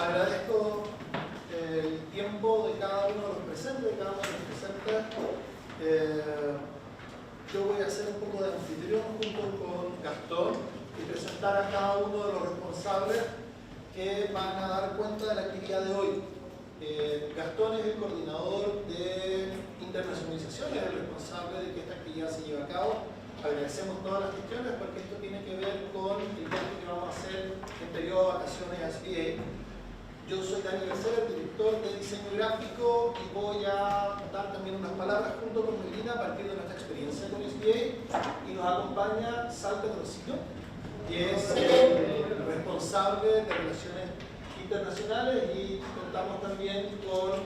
agradezco el tiempo de cada uno de los presentes, yo voy a ser un poco de anfitrión junto con Gastón y presentar a cada uno de los responsables que van a dar cuenta de la actividad de hoy. Gastón es el coordinador de internacionalización, es el responsable de que esta actividad se lleve a cabo. Agradecemos todas las gestiones porque esto tiene que ver con el viaje que vamos a hacer en periodo de vacaciones a SBA. Yo soy Daniel Becerra, el director de diseño gráfico, y voy a dar también unas palabras junto con Melina a partir de nuestra experiencia con SBA. Y nos acompaña Sal Petrocino, que es el responsable de relaciones internacionales, y contamos también con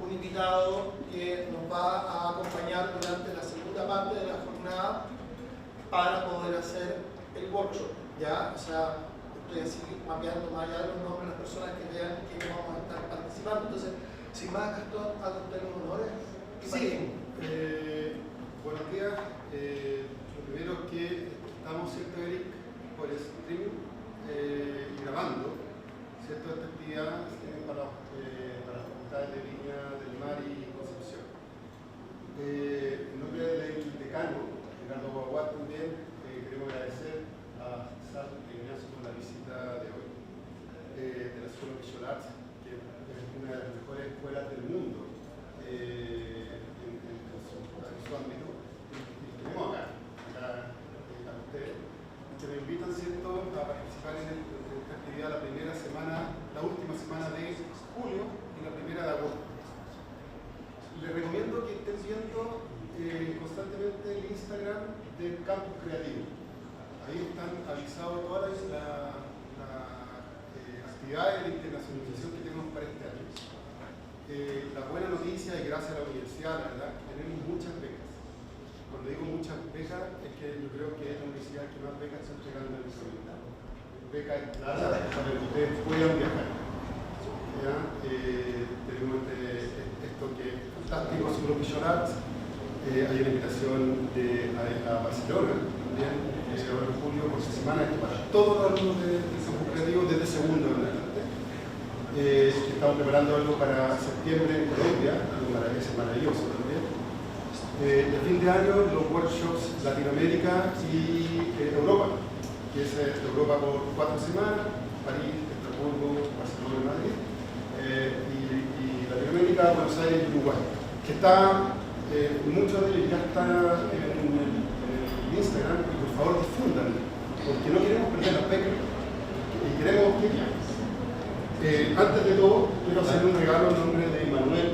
un invitado que nos va a acompañar durante la segunda parte de la jornada para poder hacer el workshop, ¿ya? O sea, estoy así mapeando más allá de los nombres de las personas que vean quiénes vamos a estar participando. Entonces, sin más, Gastón, hago usted los honores. Sí, buenos días. Lo primero es que estamos, ¿cierto, Eric? Por streaming y grabando, ¿cierto? Esta actividad para las facultades de Viña del Mar y Concepción. En nombre del decano, Ricardo Guaguat, también queremos agradecer a Sal y Ignacio por la visita de hoy de la Escuela Visual Arts, que es una de las mejores escuelas del mundo en su ámbito. Y tenemos acá a ustedes, que me invitan, ¿cierto?, a participar en esta actividad la primera semana, la última semana de julio y la primera de agosto. Les recomiendo que estén viendo constantemente el Instagram del Campus Creativo. Ahí están avisados todas las actividades de internacionalización que tenemos para este año. La buena noticia, y gracias a la universidad, la verdad, tenemos muchas becas. Cuando digo muchas becas, es que yo creo que es la universidad que más becas está entregando en este momento. Becas para que ustedes puedan viajar. Tenemos esto que es fantástico, School of Visual Arts. Hay una invitación a Barcelona también, ahora en julio, por esta semana, esto para todos los alumnos del Campus Creativo desde segundo en adelante. Estamos preparando algo para septiembre en Colombia, algo maravilloso también. De fin de año, los workshops Latinoamérica y Europa, que es Europa por 4 semanas, París, Estrasburgo, Barcelona, Madrid, y Latinoamérica, Buenos Aires y Uruguay, que está, muchos de ellos ya están en el Instagram, y por favor difúndanlo, porque no queremos perder las becas, y queremos que antes de todo, quiero hacer un regalo en nombre de Manuel.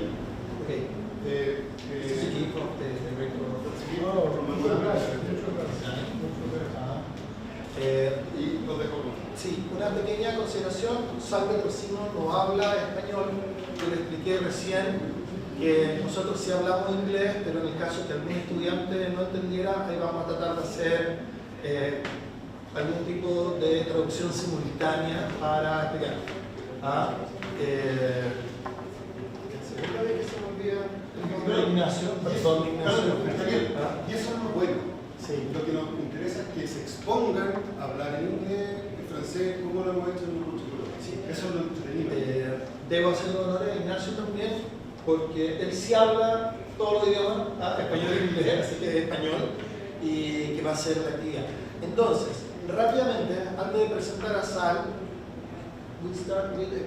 Y los dejo. Sí, una pequeña consideración. Sal Petrocino no habla español. Yo le expliqué recién que nosotros sí hablamos inglés, pero en el caso que algún estudiante no entendiera, ahí vamos a tratar de hacer algún tipo de traducción simultánea para explicar. Segunda vez que se me olvida Ignacio, perdón, Ignacio. Y eso es lo bueno. Sí. Lo que nos interesa es que se expongan a hablar en inglés, en francés, como lo hemos hecho en un curso. Sí, eso es lo entretenido. Debo hacer honor a Ignacio también, porque él sí habla todos los idiomas, español e inglés, así que es español, y que va a ser la actividad. Entonces, rápidamente, antes de presentar a Sal, we start with a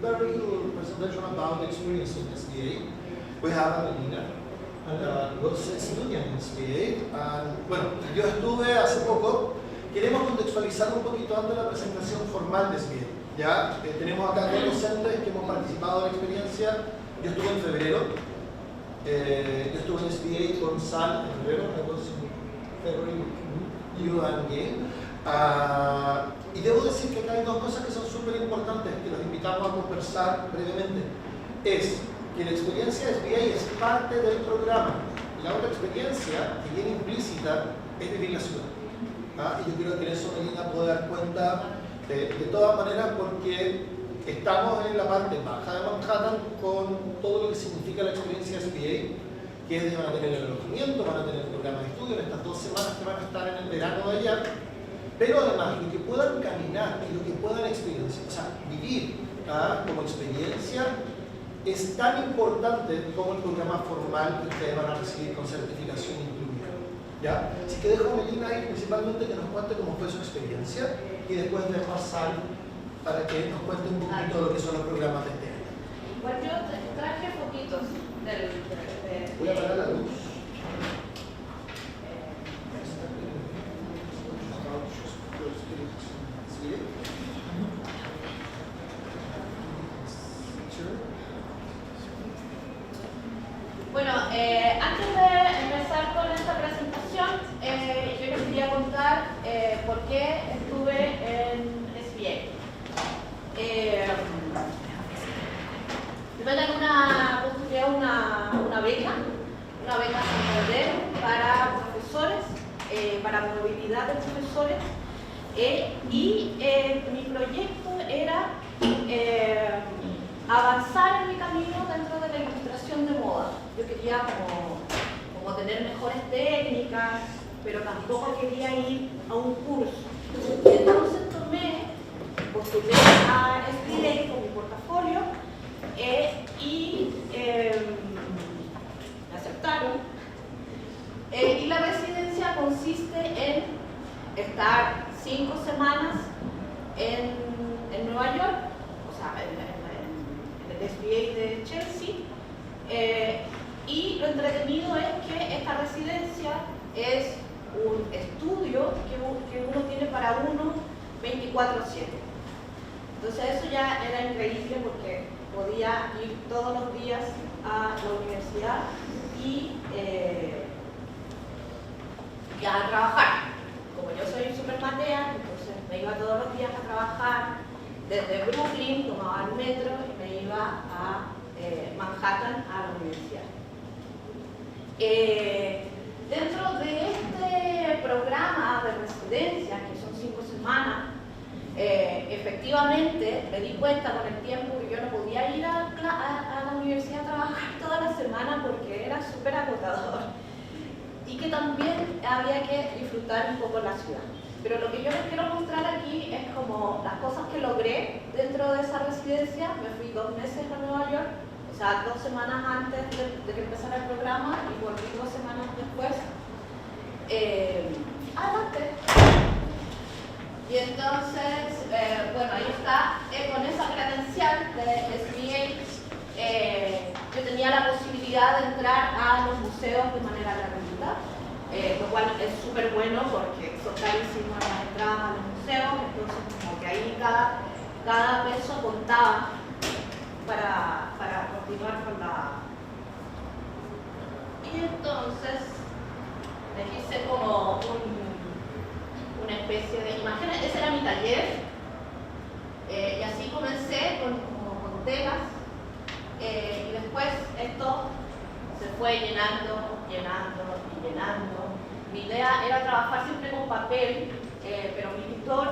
very little presentation about the experience of SBA. We have Melina, was a student in SBA. Bueno, yo estuve hace poco. Queremos contextualizar un poquito antes de la presentación formal de SBA. ¿Ya? Tenemos acá dos docentes que hemos participado en la experiencia. Yo estuve en febrero. Yo estuve en SBA con Sal en febrero. I was in February, you and Gail. Y debo decir que acá hay dos cosas que son súper importantes, que los invitamos a conversar brevemente. Es que la experiencia de SBA es parte del programa. La otra experiencia, que viene implícita, es vivir la ciudad. Y yo creo que en eso Melina puede dar cuenta de todas maneras, porque estamos en la parte baja de Manhattan con todo lo que significa la experiencia de SBA, que es que van a tener el alojamiento, van a tener el programa de estudio en estas 2 semanas que van a estar en el verano de allá. Pero además, lo que puedan caminar y lo que puedan experienciar, o sea, vivir como experiencia es tan importante como el programa formal que ustedes van a recibir con certificación incluida. ¿Ya? Así que dejo a Melina ahí principalmente que nos cuente cómo fue su experiencia y después dejo a Sal para que nos cuente un poquito lo que son los programas de este año. Bueno, yo traje poquitos del... Voy a apagar la luz. Bueno, antes de empezar con esta presentación, yo les quería contar por qué estuve en SBA. Me dan una beca Santander para profesores, para movilidad de profesores, y mi proyecto era avanzar en mi camino dentro de la ilustración de moda. Yo quería como tener mejores técnicas, pero tampoco quería ir a un curso. Entonces postulé a SBA con mi portafolio y me aceptaron. Y la residencia consiste en estar 5 semanas en Nueva York, o sea, en el SBA de Chelsea. Y lo entretenido es que esta residencia es un estudio que uno tiene para uno 24/7. Entonces eso ya era increíble porque podía ir todos los días a la universidad y a trabajar. Como yo soy súper matea, entonces me iba todos los días a trabajar desde Brooklyn, tomaba el metro y me iba a Manhattan a la universidad. Dentro de este programa de residencia, que son 5 semanas, efectivamente me di cuenta con el tiempo que yo no podía ir a la universidad a trabajar toda la semana porque era súper agotador y que también había que disfrutar un poco la ciudad. Pero lo que yo les quiero mostrar aquí es como las cosas que logré dentro de esa residencia. Me fui 2 meses a Nueva York, o sea, 2 semanas antes de que empezara el programa y volví 2 semanas después. Adelante. Y entonces, bueno, ahí está, con esa credencial de SBA, yo tenía la posibilidad de entrar a los museos de manera gratuita, lo cual es súper bueno porque son carísimas las entradas a los museos, entonces como que ahí cada peso contaba para continuar con la... Y entonces les hice como una especie de imágenes. Ese era mi taller, y así comencé con telas, y después esto se fue llenando. Mi idea era trabajar siempre con papel, pero mi tutor,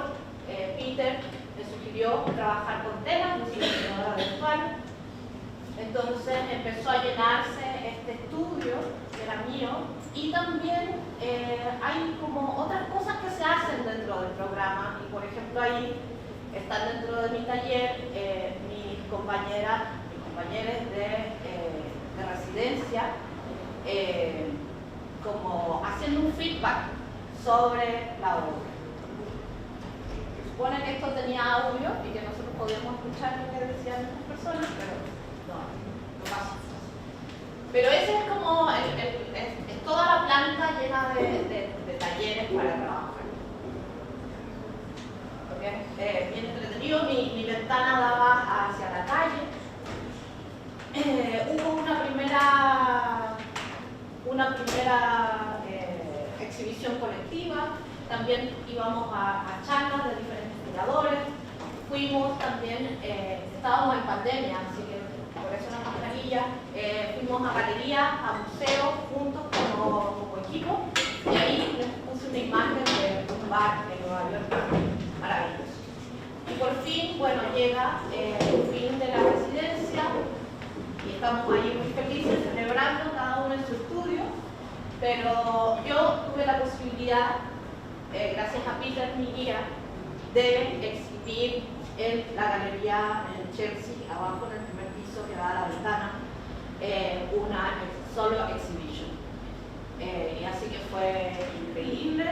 Peter, me sugirió trabajar con telas, yo soy diseñadora visual. Entonces empezó a llenarse este estudio, que era mío, y también hay como otras cosas que se hacen dentro del programa, y por ejemplo ahí están dentro de mi taller mis compañeros de residencia, como haciendo un feedback sobre la obra. Se supone que esto tenía audio y que nosotros podíamos escuchar lo que decían estas personas, pero no pasa. Pero ese es como, es toda la planta llena de talleres para trabajar. ¿Okay? Bien entretenido, mi ventana daba hacia la calle. Hubo una primera exhibición colectiva, también íbamos a charlas de diferentes creadores, fuimos también, estábamos en pandemia, así que por eso la mascarilla, fuimos a galerías, a museos juntos como equipo, y ahí les puse una imagen de un bar en Nueva York maravilloso. Y por fin, bueno, llega el fin de la residencia y estamos ahí muy felices celebrando cada uno en su estudio, pero yo tuve la posibilidad, gracias a Peter, mi guía, de exhibir en la galería en Chelsea, abajo en el primer piso que da a la ventana, una solo exhibition. Y así que fue increíble,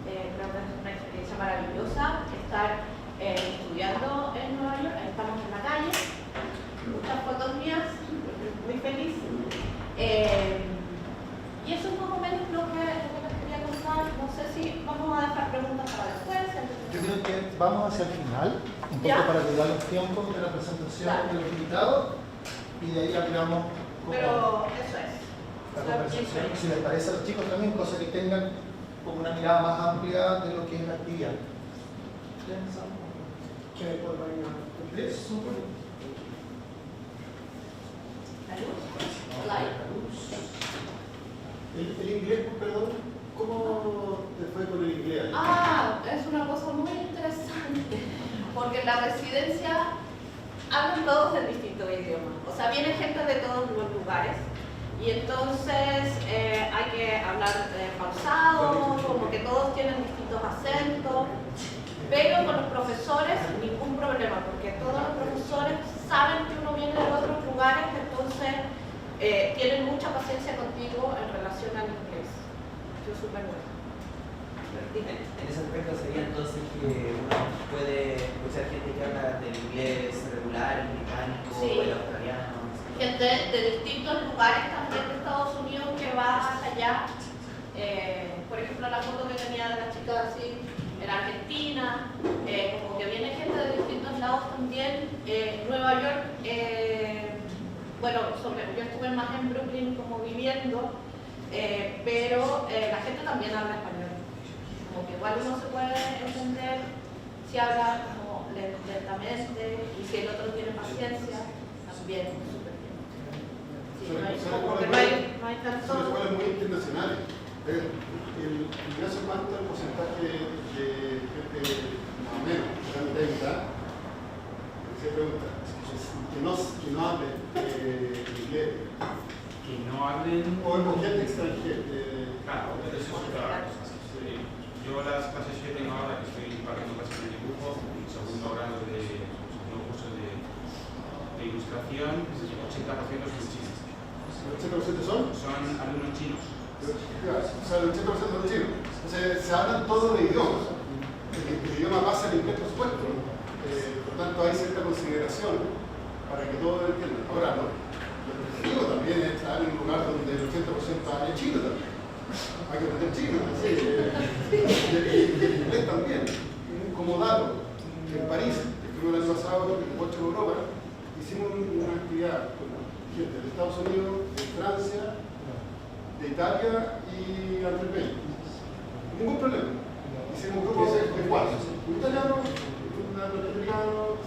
creo que es una experiencia maravillosa estar estudiando en Nueva York. Ahí estamos en la calle, muchas fotos mías, muy feliz. Y eso es más o menos lo que les quería contar. No sé si vamos a dejar preguntas para después. Yo creo que vamos hacia el final, un poco ¿Ya? para cuidar los tiempos de la presentación Claro. de los invitados, y de ahí hablamos como Pero eso es. la conversación, si les parece a los chicos también, cosas que tengan como una mirada más amplia de lo que es la actividad. Yes, super. La luz. El inglés, perdón, ¿cómo te fue con el inglés? Es una cosa muy interesante, porque en la residencia hablan todos en distintos idiomas. O sea, viene gente de todos los lugares y entonces hay que hablar pausado, como que todos tienen distintos acentos, pero con los profesores ningún problema, porque todos los profesores saben que uno viene de otros lugares, entonces tienen mucha paciencia contigo en relación al inglés. Yo súper bueno. En ese aspecto sería entonces que uno puede escuchar gente que habla del inglés regular, el británico, Sí. el australiano. Gente de distintos lugares también de Estados Unidos que va más allá. Por ejemplo, la foto que tenía de la chica así era Argentina, como que viene gente de distintos lados también. Nueva York, bueno, yo estuve más en Brooklyn como viviendo, pero la gente también habla español. Como que igual uno se puede entender si habla como lentamente y si el otro tiene paciencia, también súper bien. Sí, no hay, como que no hay tanto... Son escuelas muy internacionales. El caso, ¿cuánto es el porcentaje de gente más o menos, la mitad y mitad? Se pregunta, que no hable inglés. Que no hablen. O gente extranjera. Claro, eso es otra cosa. Yo las clases que tengo ahora, que estoy impartiendo clases de dibujo, en segundo grado de segundo curso de ilustración, el 80% son chinos. ¿El 80% son? Son alumnos chinos. O sea, el 80% son chinos. Entonces, se hablan todos los idiomas. El idioma pasa al inglés, por supuesto. Por tanto, hay cierta consideración para que todos lo entiendan. Ahora, lo objetivo también es estar en un lugar donde el 80% hable chino también. Hay que aprender chino, sí. Y el inglés también. Como dato, en París, que estuve el año pasado, en el coche de Europa, hicimos una actividad con gente de Estados Unidos, de Francia, de Italia y Antwerpen. Ningún problema. Hicimos un grupo de cuatro. Un italiano, un norteamericano,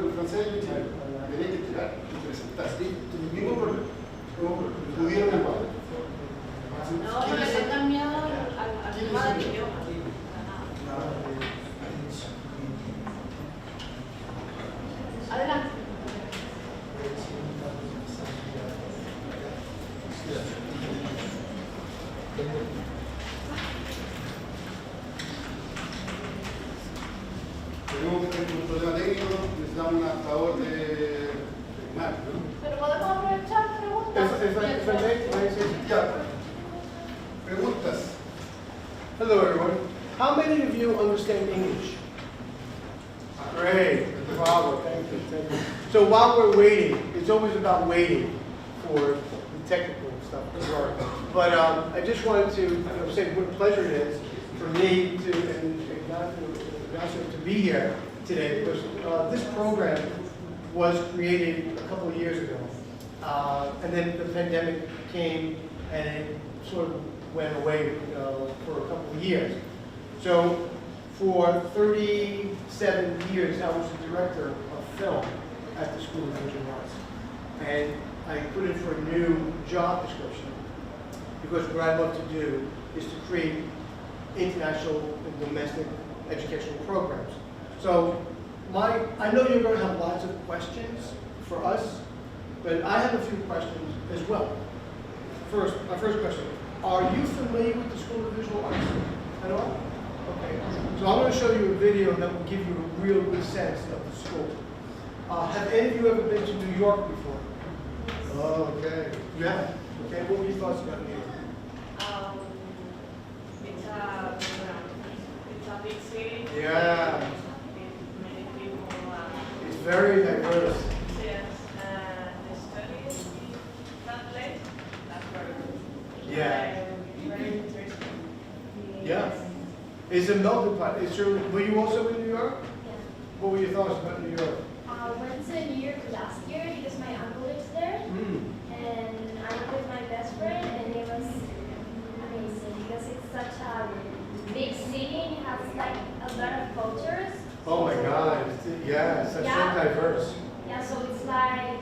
un francés y un chileno. Tenían que tirar y presentarse. Ningún problema. Pudieron igual. No, no le tengan miedo al tema del idioma. Adelante. Tenemos un problema técnico, necesitamos un adaptador de Mac, ¿no? Pero podemos aprovechar preguntas. Ya. Preguntas. Hello, everyone. How many of you understand English? Great. Bravo. Thank you. Thank you. So while we're waiting, it's always about waiting for the technical stuff to work. But I just wanted to say what a pleasure it is for me to be here today, because this program was created a couple of years ago. And then the pandemic came and it sort of went away for a couple of years. So for 37 years, I was the director of film at the School of Visual Arts. And I put in for a new job description because what I love to do is to create international and domestic educational programs. So I know you're going to have lots of questions for us, but I have a few questions as well. First, my first question, are you familiar with the School of Visual Arts at all? Okay, so I'm going to show you a video that will give you a real good sense of the school. Have any of you ever been to New York before? Okay. You have? Okay, what were your thoughts about New York? It's a big city. Yeah. Many people. It's very diverse. Yes, the studies in that place, that's very good. Yeah. Very interesting. Yeah. It's a melting pot. It's really, were you also in New York? Yeah. What were your thoughts about New York? I went to New York last year because my uncle lives there, and I went with my best friend, and it was amazing because it's such a big city and it has like a lot of cultures. Oh my God. Yeah, it's so diverse. Yeah, so it's like,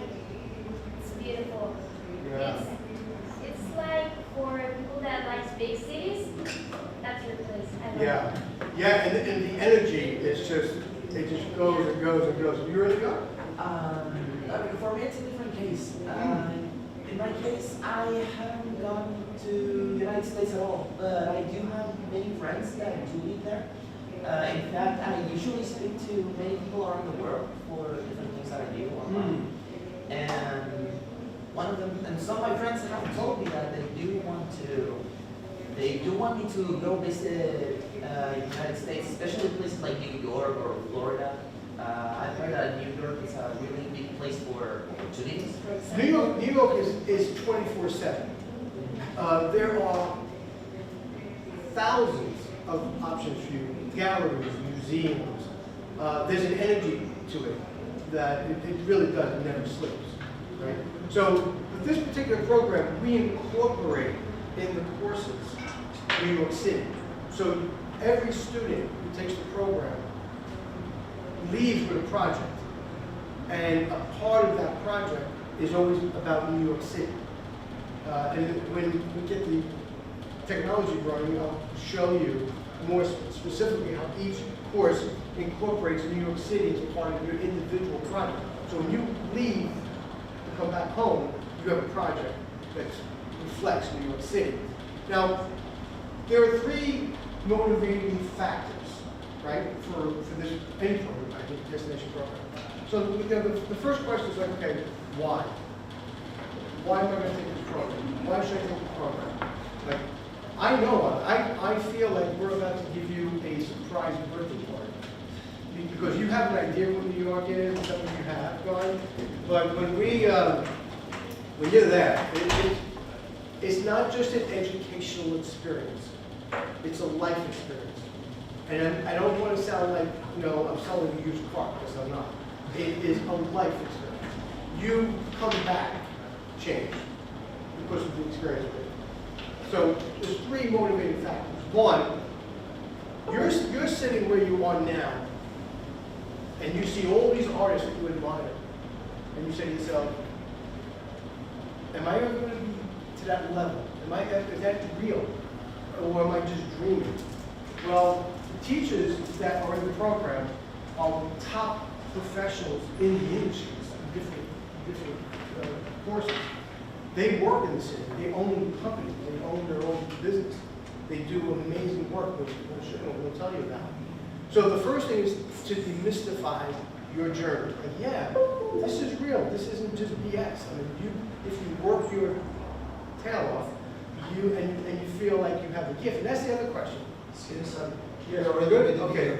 it's beautiful. Yeah. It's like for people that like big cities, that's your place. I love Yeah. it. Yeah, and the energy is just, it just goes and goes and goes. You really go? For me, it's a different case. In my case, I haven't gone to the United States at all, but I do have many friends that do live there. In fact, I usually speak to many people around the world for different things that I do online. And one of them, and some of my friends have told me that they do want me to go visit United States, especially places like New York or Florida. I've heard that New York is a really big place for opportunities. New York is 24/7. There are thousands of options for you, galleries, museums. There's an energy to it that it really does, it never slips, right? So with this particular program, we incorporate in the courses New York City. So every student who takes the program leaves with a project. And a part of that project is always about New York City. And when we get the technology running, I'll show you more specifically how each course incorporates New York City as part of your individual project. So when you leave to come back home, you have a project that reflects New York City. Now, there are three motivating factors, right, for this any program, I think, destination program. So the first question is like, okay, why? Why am I going to take this program? Why should I take the program? Like, I know, I feel like we're about to give you a surprise birthday party. Because you have an idea what New York is, something you have gone. But when you're there, it's not just an educational experience. It's a life experience. And I don't want to sound like, I'm selling a used car, because I'm not. It is a life experience. You come back changed because of the experience with it. So there's three motivating factors. One, you're sitting where you are now, and you see all these artists that you admire, and you say to yourself, am I ever going to be to that level? Is that real? Or am I just dreaming? Well, the teachers that are in the program are top professionals in the industries, different courses. They work in the city. They own companies. They own their own business. They do amazing work, which we'll tell you about. So the first thing is to demystify your journey. Like, yeah, this is real. This isn't just BS. I mean, if you work your tail off, and you feel like you have a gift. And that's the other question. Yeah, we're good. Okay.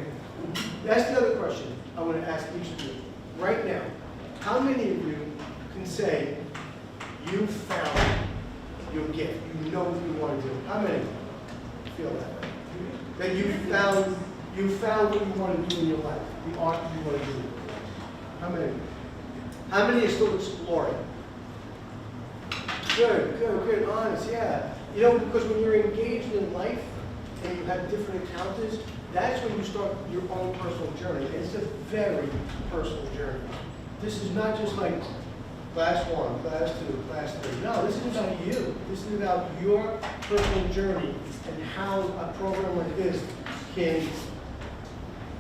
That's the other question I want to ask each of you. Right now, how many of you can say you found your gift? You know what you want to do. How many feel that way? That you found what you want to do in your life, the art you want to do. How many? How many are still exploring? Good, honest, yeah. Because when you're engaged in life and you have different encounters, that's when you start your own personal journey. And it's a very personal journey. This is not just like class 1, class 2, class 3. No, this is about you. This is about your personal journey and how a program like this can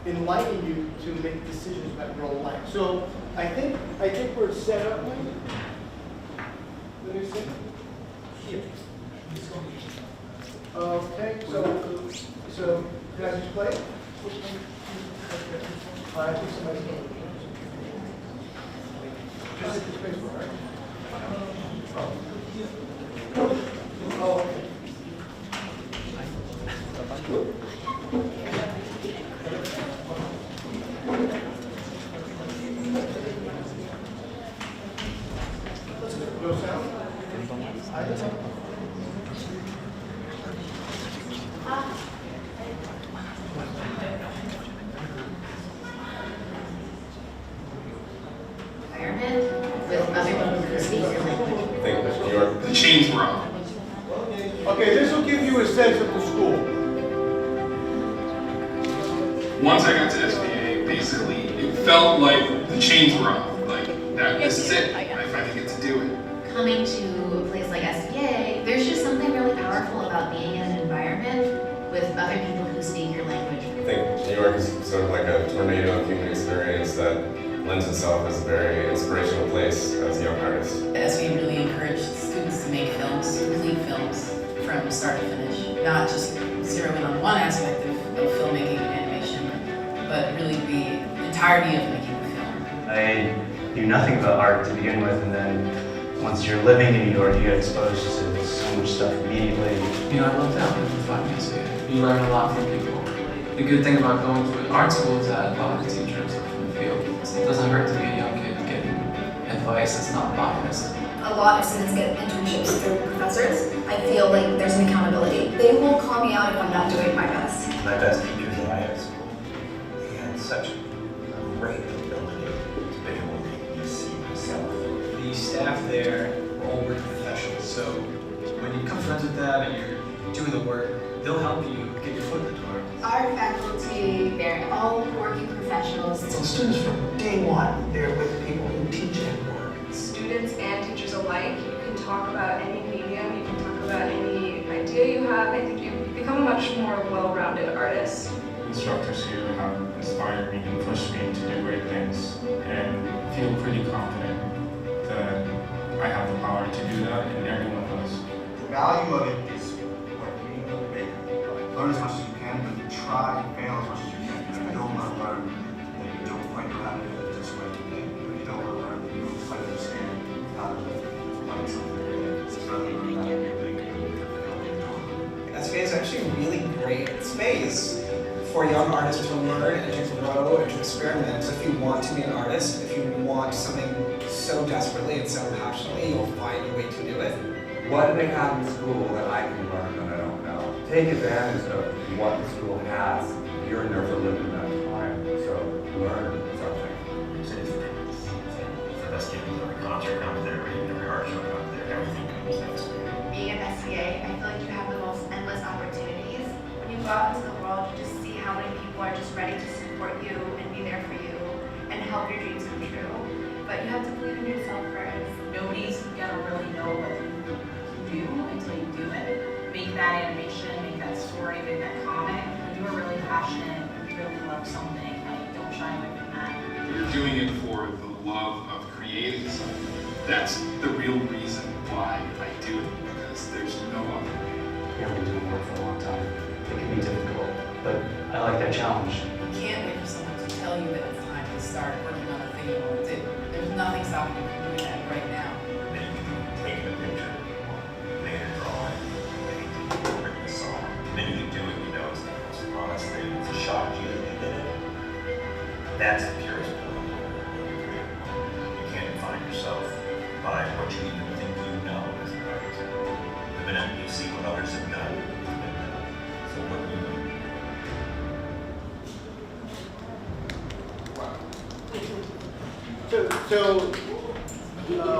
enlighten you to make decisions about your own life. So I think we're set up. Let me see. Here. Okay, so Can I just play it? I think somebody's going to. Just hit the space bar, right? Oh, okay. No sound? I don't know. The chains were up. Okay, this will give you a sense of the school. Once I got to SBA, basically, it felt like the chains were up. Like, that, this is it. I finally get to do it. Coming to a place like SBA, there's just something really powerful about being in an environment with other people who speak your language. I think New York is sort of like a tornado of human experience that lends itself as a very inspirational place as a young artist. SBA really encouraged students to make films, complete films, from start to finish. Not just zero in on one aspect of filmmaking and animation, but really the entirety of making a film. I knew nothing about art to begin with, and then once you're living in New York, you get exposed to so much stuff immediately. You know, I love that with 5 years here. You learn a lot from people. The good thing about going to an art school is that a lot of the teachers are from the field. So it doesn't hurt to be a young kid getting advice that's not biased. A lot of students get internships through professors. I feel like there's an accountability. They will call me out if I'm not doing my best. My best teachers at high school, they had such a great ability to be able to make me see myself. The staff there are all working professionals, so when you become friends with them and you're doing the work, they'll help you get your foot in the door. Our faculty, they're all working professionals. So students from day one, they're with people who teach and work. Students and teachers alike, you can talk about any medium, you can talk about any idea you have. I think you become a much more well-rounded artist. Instructors here have inspired me and pushed me to do great things, and feel pretty confident that I have the power to do that, and everyone does. The value of it is what you need to make. Learn as much as you can, but try and fail as much as you can. If you don't want to learn, then you don't quite know how to do it this way. If you don't want to learn, then you don't quite understand how to find something. SBA is actually a really great space for young artists to learn and to grow and to experiment. If you want to be an artist, if you want something so desperately and so passionately, you'll find a way to do it. What do they have in school that I can learn that I don't know? Take advantage of what the school has. You're in there for a limited amount of time, so learn something. For us kids, every concert comes there, every art show comes there, everything comes there. Being at SBA, I feel like you have the most endless opportunities. When you go out into the world, you just see how many people are just ready to support you and be there for you and help your dreams come true. But you have to believe in yourself first. Nobody's gonna really know what you do until you do it. Make that animation, make that story, make that comic. When you are really passionate, you really love something, like don't shy away from that. You're doing it for the love of creating something. That's the real reason why I do it, because there's no other way. You haven't been doing work for a long time. It can be difficult, but I like that challenge. You can't wait for someone to tell you that it's time to start working on the thing you want to do. There's nothing stopping you from doing that right now. Then you can take a picture, make a drawing, written a song. And then you can do it, you know it's the most honest thing. It's a shock you that you did it. That's the purest form of creative. You can't define yourself by what you even think you know as an artist. The minute you see what others have done, it's been done. So what do you do? So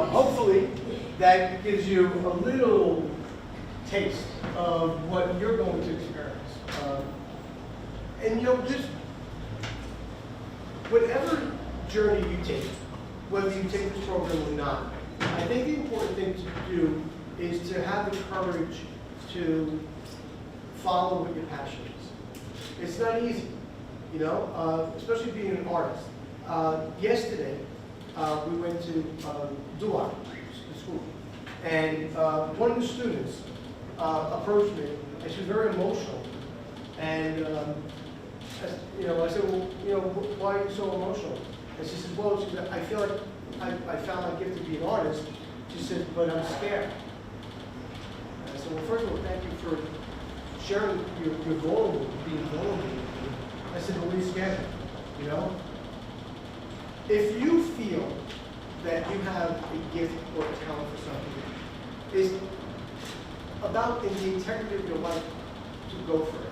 hopefully that gives you a little taste of what you're going to experience. And you know, just whatever journey you take, whether you take this program or not, I think the important thing to do is to have the courage to follow what your passion is. It's not easy, you know, especially being an artist. Yesterday, we went to Unab, the school, and one of the students approached me, and she was very emotional And you know, I said, well, you know, why are you so emotional? And she said, well, she said, I feel like I found my gift to be an artist. She said, but I'm scared. And I said, well, first of all, thank you for sharing your vulnerable, being vulnerable. I said, but what are you scared of? You know? If you feel that you have a gift or a talent for something, it's about in the integrity of your life to go for it.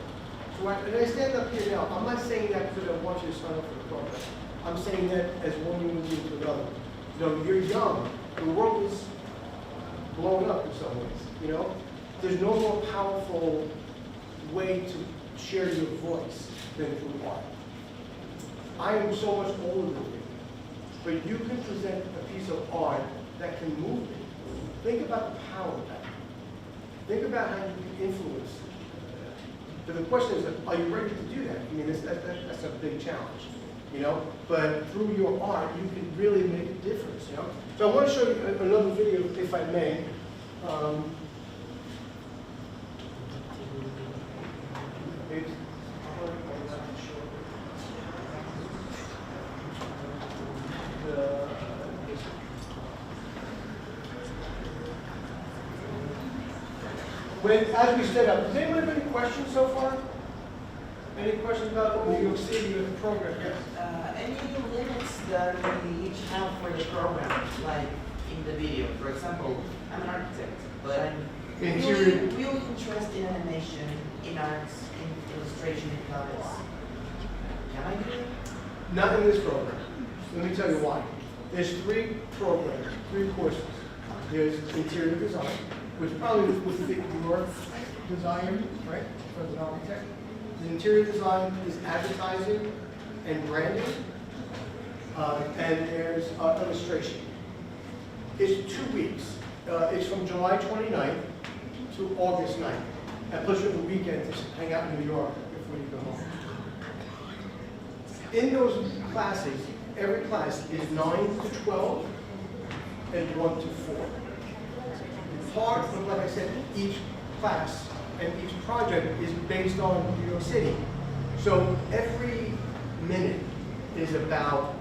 So when I stand up here now, I'm not saying that because I want you to sign up for the program. I'm saying that as one human being to another. You know, you're young. The world is blown up in some ways, you know? There's no more powerful way to share your voice than through art. I am so much older than you, but you can present a piece of art that can move me. Think about the power of that. Think about how you can influence. But the question is, are you ready to do that? I mean, that's a big challenge, you know? But through your art, you can really make a difference, you know? So I want to show you another video, if I may. As we set up, does anyone have any questions so far? Any questions about New York City or the program? Yes. Any limits that we each have for the program, like in the video? For example, I'm an architect, but I'm really interested in animation, in arts, in illustration, in colors. Can I do it? Not in this program. Let me tell you why. There's 3 programs, 3 courses. There's interior design, which probably would fit your desire, right, as an architect. The interior design is advertising and branding, and there's illustration. It's 2 weeks. It's from July 29th to August 9th. And plus you have a weekend to hang out in New York before you go home. In those classes, every class is 9 to 12 and 1 to 4. Part of, like I said, each class and each project is based on New York City. So every minute is about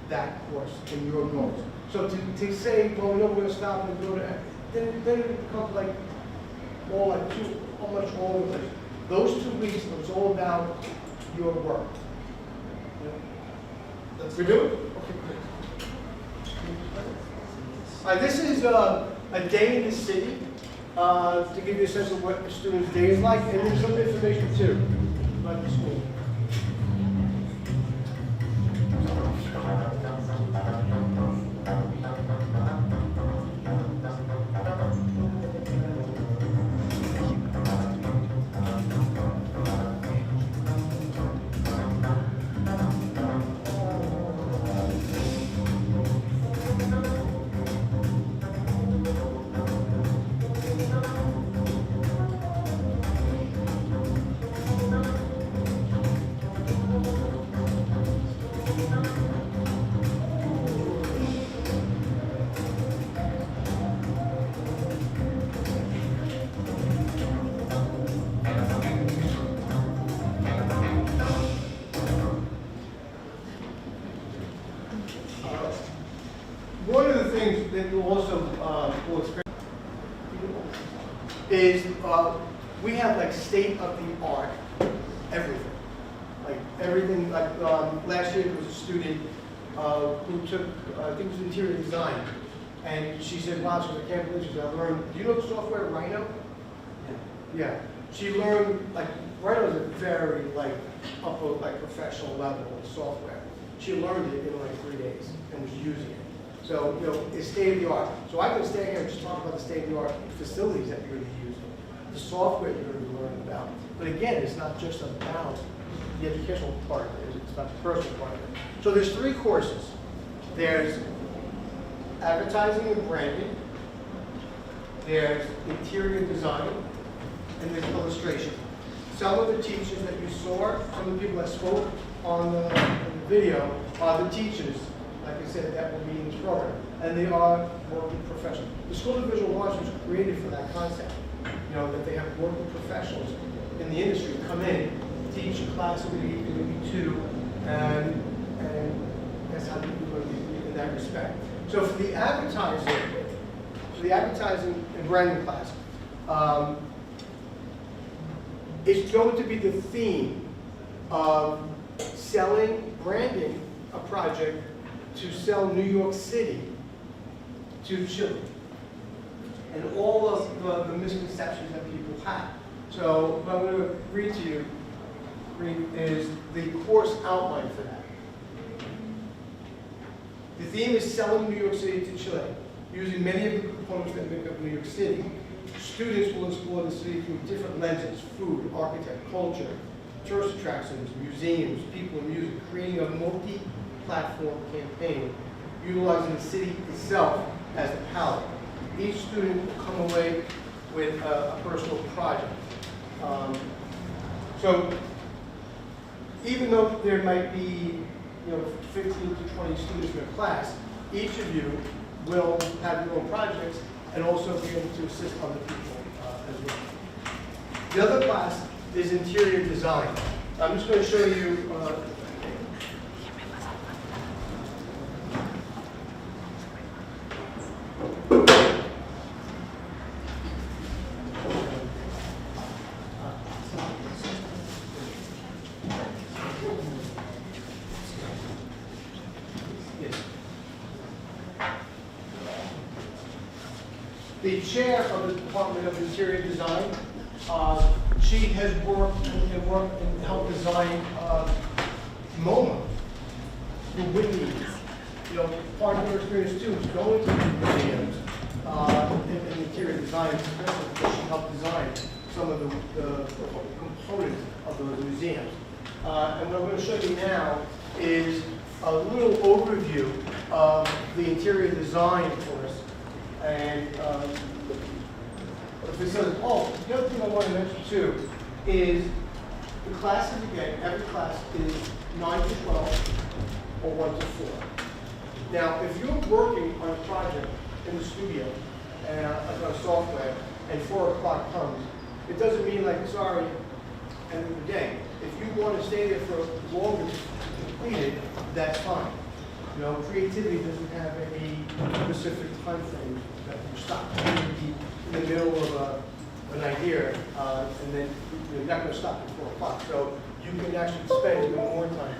that course and your goals. So to say, well, no, we're going to stop and go to, then it becomes like all like much all over the place. Those 2 weeks, it's all about your work. Yeah. We do it? Okay, great. This is a day in the city to give you a sense of what the student's day is like, and there's some information too about the school. One of the things that you also will experience is we have like state-of-the-art everything. Like everything, like last year there was a student who took, I think it was interior design, and she said, wow, she said, I can't believe she said, I learned, do you know the software Rhino? Yeah. She learned, like, Rhino is a very, like, upper, like, professional level of software. She learned it in like 3 days and was using it. So, you know, it's state-of-the-art. So I can stay here and just talk about the state-of-the-art facilities that you're going to be using, the software you're going to be learning about. But again, it's not just about the educational part of it, it's about the personal part of it. So there's 3 courses. There's advertising and branding, there's interior design, and there's illustration. Some of the teachers that you saw, some of the people that spoke on the video are the teachers, like I said, that will be in this program. And they are working professionals. The School of Visual Arts was created for that concept. You know, that they have working professionals in the industry come in, teach a class, maybe two, and that's how people are in that respect. So for the advertising and branding class, it's going to be the theme of selling, branding a project to sell New York City to children, and all of the misconceptions that people have. So what I'm going to read to you is the course outline for that. The theme is selling New York City to Chile. Using many of the components that make up New York City, students will explore the city through different lenses: food, architecture, culture, tourist attractions, museums, people, and music, creating a multi-platform campaign, utilizing the city itself as the palette. Each student will come away with a personal project. So even though there might be 15 to 20 students in a class, each of you will have your own projects and also be able to assist other people as well. The other class is interior design. I'm just going to show you the chair of the Department of Interior Design. She has worked and helped design MoMA, the Whitney. Part of her experience too is going to the museums in interior design, especially because she helped design some of the components of those museums. And what I'm going to show you now is a little overview of the interior design course. And if it says, the other thing I want to mention too is the classes, again, every class is 9 to 12 or 1 to 4. Now, if you're working on a project in the studio and on software and 4 o'clock comes, it doesn't mean like, sorry, end of the day. If you want to stay there for longer to complete it, that's fine. Creativity doesn't have any specific time frame that you stop. You can be in the middle of an idea, and then you're not going to stop at 4 o'clock. So you can actually spend even more time.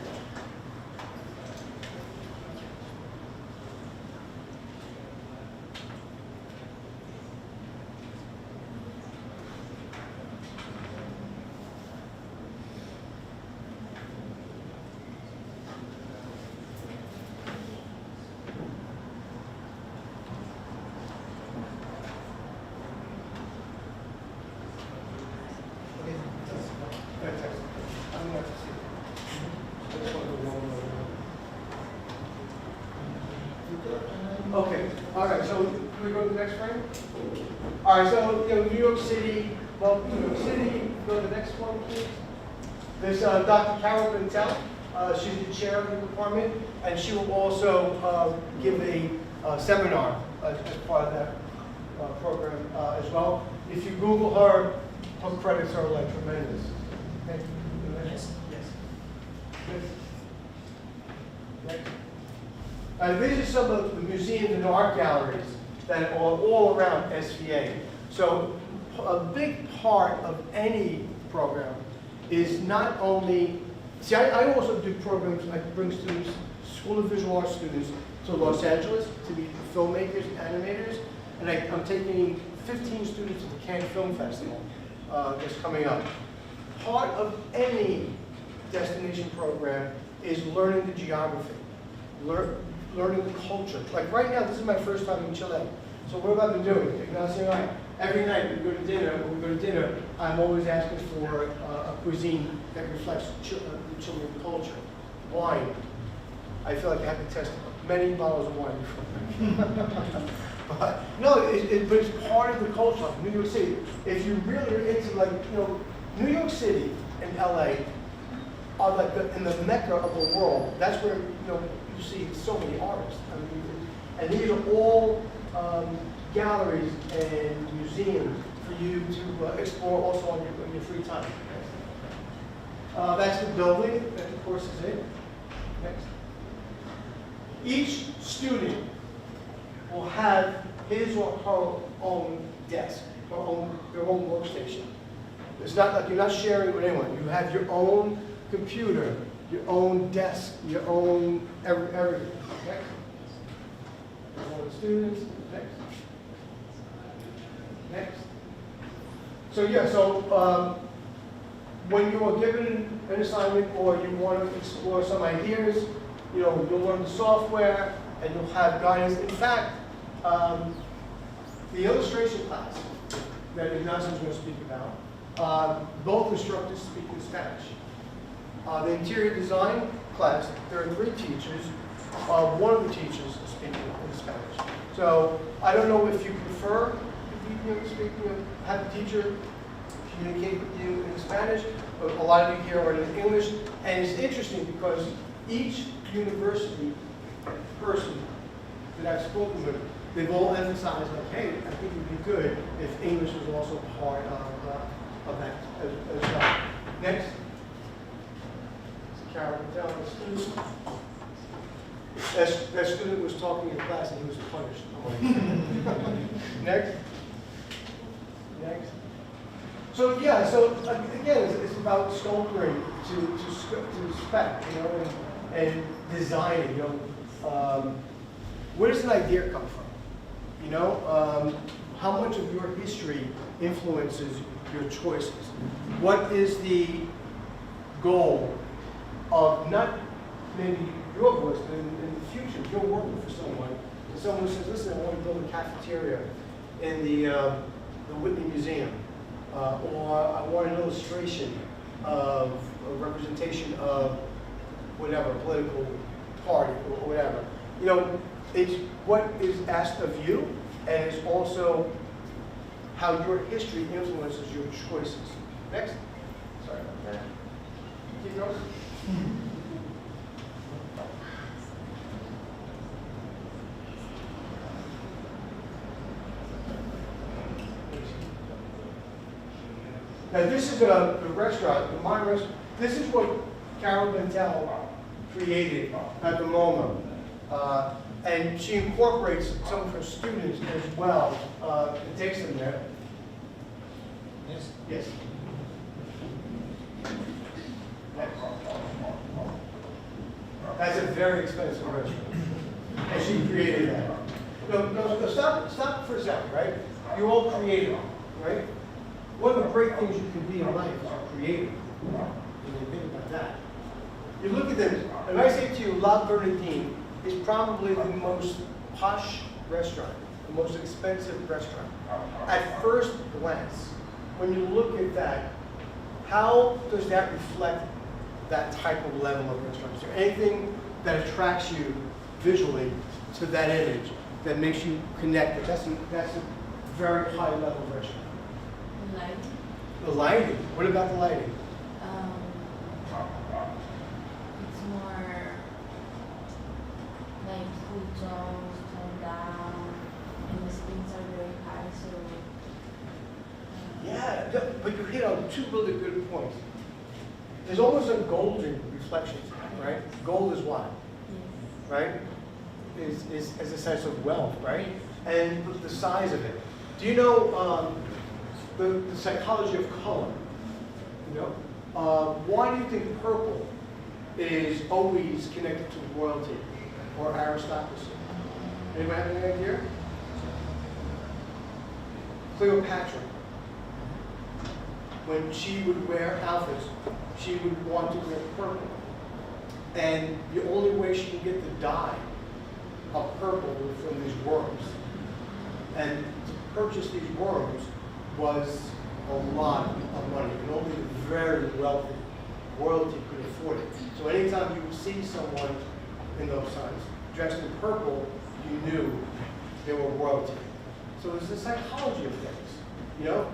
Okay, all right, so can we go to the next frame? All right, so New York City, New York City, go to the next one, please. There's Dr. Carol Bentel. She's the chair of the department, and she will also give a seminar as part of that program as well. If you Google her, her credits are like tremendous. Okay. Yes. Next. These are some of the museums and art galleries that are all around SVA. So a big part of any program is not only, see, I also do programs, I bring students, School of Visual Arts students to Los Angeles to be filmmakers, animators, and I'm taking 15 students to the Cannes Film Festival that's coming up. Part of any destination program is learning the geography, learning the culture. Like right now, this is my first time in Chile. So what have I been doing? Ignacio and I, every night we go to dinner, I'm always asking for a cuisine that reflects the Chilean culture. Wine. I feel like I have to test many bottles of wine before. But no, but it's part of the culture of New York City. If you really are into New York City and LA are like in the mecca of the world. That's where you see so many artists. I mean, and these are all galleries and museums for you to explore also on your free time. That's the building that the course is in. Next. Each student will have his or her own desk, their own workstation. It's not like you're not sharing with anyone. You have your own computer, your own desk, your own everything. Next. One of the students. Next. Next. So yeah, so when you are given an assignment or you want to explore some ideas, you know, you'll learn the software and you'll have guidance. In fact, the illustration class that Ignacio is going to speak about, both instructors speak in Spanish. The interior design class, there are 3 teachers. One of the teachers is speaking in Spanish. So I don't know if you prefer to have the teacher communicate with you in Spanish, but a lot of you here are in English. And it's interesting because each university person that I've spoken with, they've all emphasized like, hey, I think it would be good if English was also part of that as well. Next. Carol, tell the student. That student was talking in class and he was punished. Next. Next. So yeah, so again, it's about sculpturing to spec, you know, and designing. You know, where does an idea come from? You know, how much of your history influences your choices? What is the goal of not maybe your voice, but in the future, if you're working for someone, and someone says, listen, I want to build a cafeteria in the Whitney Museum, or I want an illustration of a representation of whatever, political party or whatever. You know, it's what is asked of you, and it's also how your history influences your choices. Next. Sorry about that. Keep going. Now this is the restaurant, my restaurant. This is what Carol Bentel created at the MoMA. And she incorporates some of her students as well. It takes them there. Yes? Yes. That's a very expensive restaurant. And she created that. No, stop for a second, right? You're all creative, right? One of the great things you can be in life is a creative. When you think about that. You look at this, and I say to you, La Bernardine is probably the most posh restaurant, the most expensive restaurant. At first glance, when you look at that, how does that reflect that type of level of restaurant? Is there anything that attracts you visually to that image that makes you connect? That's a very high level restaurant. The lighting. The lighting. What about the lighting? It's more like cool tones, toned down, and the screens are very high, so. Yeah, but you hit on 2 really good points. There's almost a golden reflection, right? Gold is what? Right? Is a sense of wealth, right? And the size of it. Do you know the psychology of color? You know, why do you think purple is always connected to royalty or aristocracy? Anybody have any idea? Cleopatra, when she would wear outfits, she would want to wear purple. And the only way she could get the dye of purple was from these worms. And to purchase these worms was a lot of money, and only the very wealthy royalty could afford it. So anytime you would see someone in those times dressed in purple, you knew they were royalty. So there's the psychology of things. You know,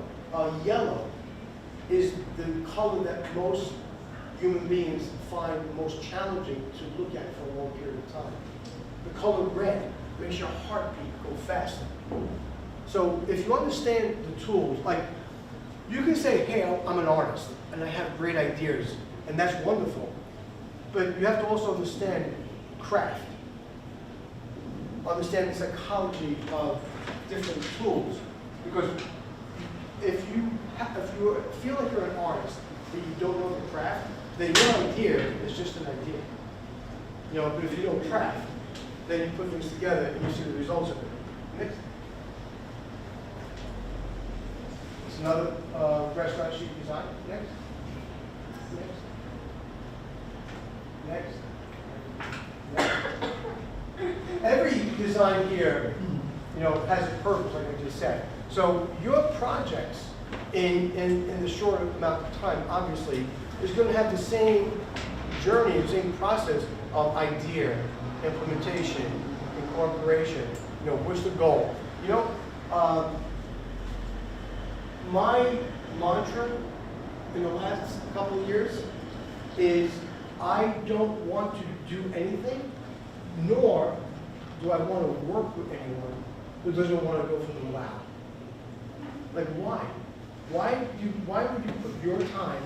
yellow is the color that most human beings find the most challenging to look at for a long period of time. The color red makes your heartbeat go faster. So if you understand the tools, like you can say, hey, I'm an artist and I have great ideas, and that's wonderful. But you have to also understand craft, understand the psychology of different tools. Because if you feel like you're an artist, but you don't know the craft, then your idea is just an idea. You know, but if you know craft, then you put things together and you see the results of it. Next. It's another restaurant sheet design. Next. Next. Next. Every design here, you know, has a purpose, like I just said. So your projects in the short amount of time, obviously, is going to have the same journey, the same process of idea, implementation, incorporation. You know, what's the goal? You know, my mantra in the last couple of years is I don't want to do anything, nor do I want to work with anyone who doesn't want to go for the wow. Like, why? Why would you put your time,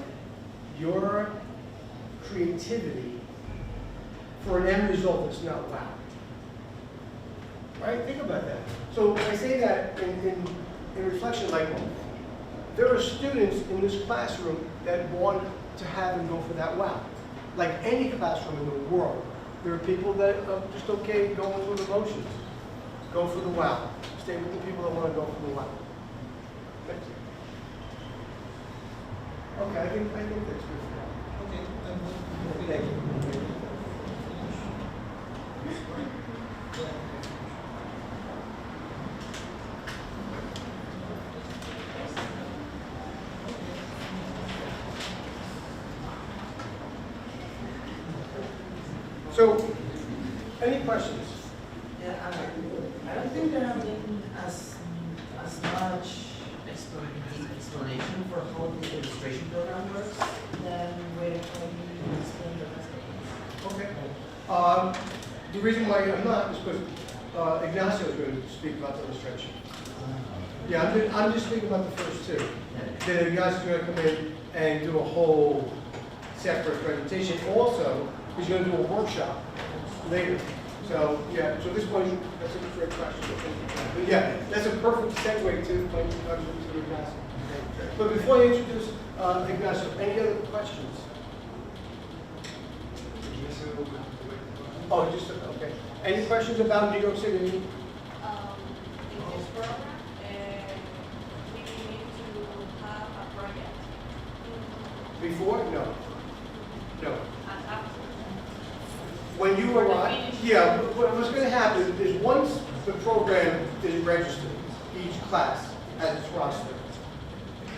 your creativity for an end result that's not wow? Right? Think about that. So I say that in reflection, like, there are students in this classroom that want to have and go for that wow. Like any classroom in the world, there are people that are just okay going through the motions. Go for the wow. Stay with the people that want to go for the wow. Okay, I think that's good for now. Okay, thank you. So, any questions? Yeah, I don't think there have been as much explanation for how the illustration program works than with how you explain the rest of it. Okay. The reason why I'm not is because Ignacio is going to speak about the illustration. Yeah, I'm just speaking about the first two. Then Ignacio is going to come in and do a whole separate presentation. Also, he's going to do a workshop later. So, yeah, so this one, that's a great question. But yeah, that's a perfect segue to Ignacio. But before I introduce Ignacio, any other questions? Oh, just, okay. Any questions about New York City? In this program, we need to have a project. Before? No. No. And after. When you arrive, yeah, what's going to happen is once the program is registered, each class has its roster.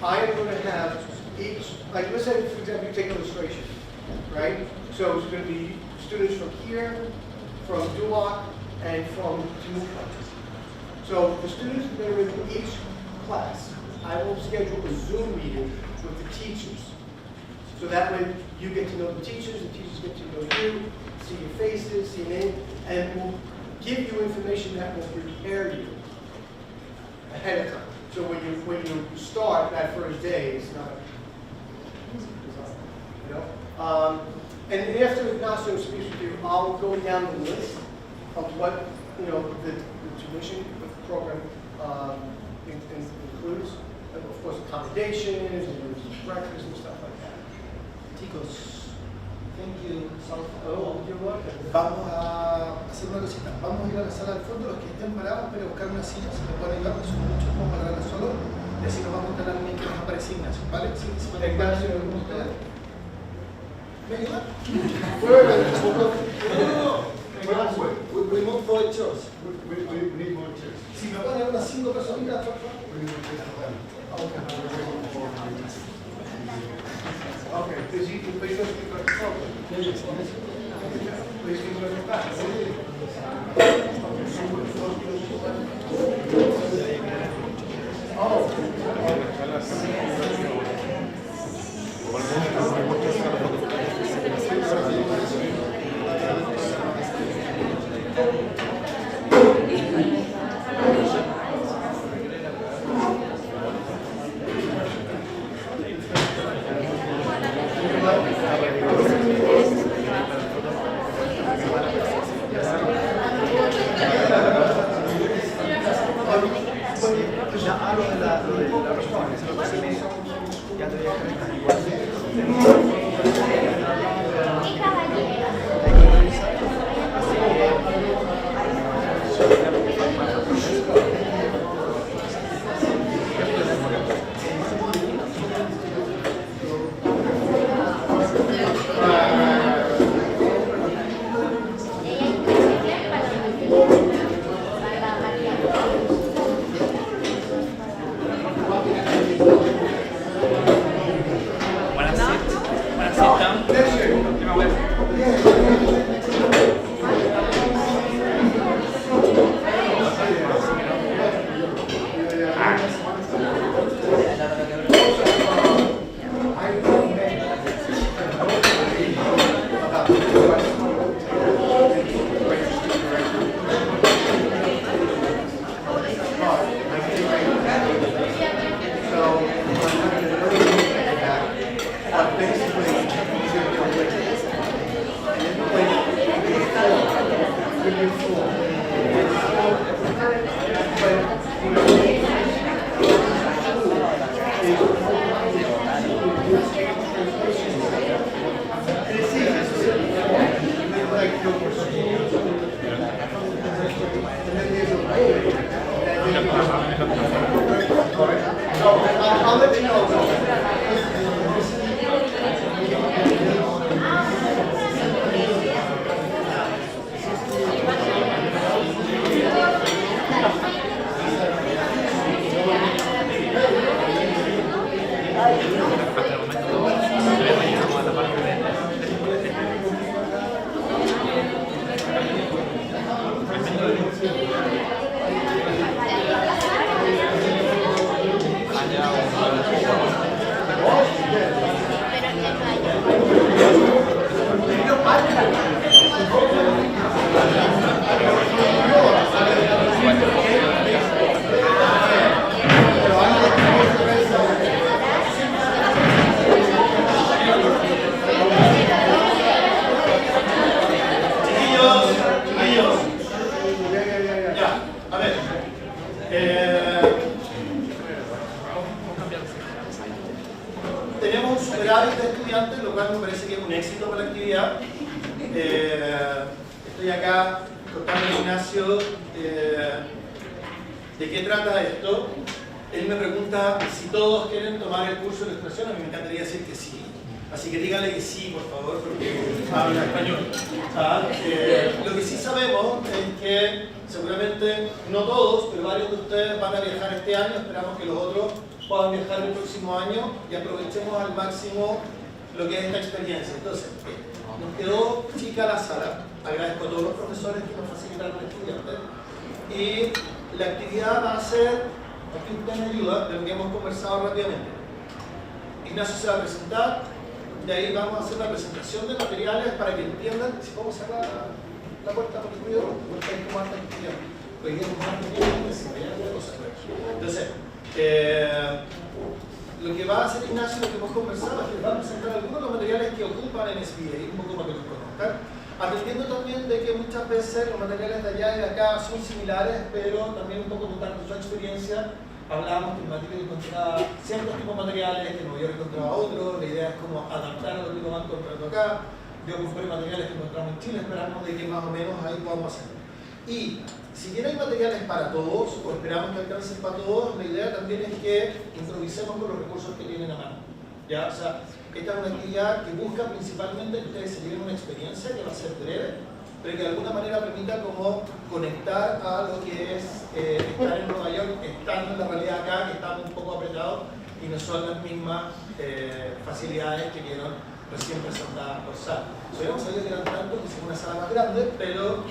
I am going to have each, like let's say, for example, you take illustration, right? So it's going to be students from here, from Duloc, and from Temuco. So the students that are in each class, I will schedule a Zoom meeting with the teachers. So that way you get to know the teachers get to know you, see your faces, see your name, and we'll give you information that will prepare you ahead of time. So when you start that first day, it's not, you know. And after Ignacio speaks with you, I'll go down the list of what the tuition of the program includes, and of course accommodations and breakfast and stuff like that. Chicos, thank you. Oh, you're welcome. Vamos a hacer una cosita. Vamos a ir a la sala del fondo, los que estén parados, pero buscar una silla, si me pueden ayudar, son muchos, vamos a agarrarla solo, y así nos vamos a entrar en que nos aparece Ignacio, ¿vale? Sí, sí, Ignacio, ¿me ayudan? We move forward chairs. We need more chairs. Si me pueden dar unas 5 personitas, por favor. Okay, please speak about the program. Please speak about the class. estudiantes, lo cual me parece que es un éxito para la actividad. Estoy acá contando a Ignacio de qué trata esto. Él me pregunta si todos quieren tomar el curso de ilustración. A mí me encantaría decir que sí. Así que díganle que sí, por favor, porque habla español. Lo que sí sabemos es que seguramente, no todos, pero varios de ustedes van a viajar este año. Esperamos que los otros puedan viajar el próximo año y aprovechemos al máximo lo que es esta experiencia. Entonces, nos quedó chica la sala. Agradezco a todos los profesores que nos facilitaron el estudiante. Y la actividad va a ser, aquí usted me ayuda, de lo que hemos conversado rápidamente. Ignacio se va a presentar, de ahí vamos a hacer la presentación de materiales para que entiendan. Si podemos cerrar la puerta por el ruido, porque hay como harta actividad. Hoy día vamos a tener cosas. Entonces, lo que va a hacer Ignacio, lo que hemos conversado, es que va a presentar algunos de los materiales que ocupan en SBA, un poco para que los conozcan, atendiendo también de que muchas veces los materiales de allá y de acá son similares, pero también un poco contando su experiencia. Hablábamos que en materia encontraba ciertos tipos de materiales, que en Nueva York encontraba otros, la idea es como adaptar a lo que van encontrando acá. Yo compré materiales que encontramos en Chile, esperamos de que más o menos ahí podamos hacer. Y si bien hay materiales para todos, o esperamos que alcancen para todos, la idea también es que improvisemos con los recursos que tienen a mano. ¿Ya? O sea, esta es una actividad que busca principalmente que ustedes se lleven una experiencia que va a ser breve, pero que de alguna manera permita como conectar a lo que es estar en Nueva York, estando en la realidad acá, que estamos un poco apretados y no son las mismas facilidades que vieron recién presentadas por SAL. Hubiéramos sabido que eran tantos, que es una sala más grande, pero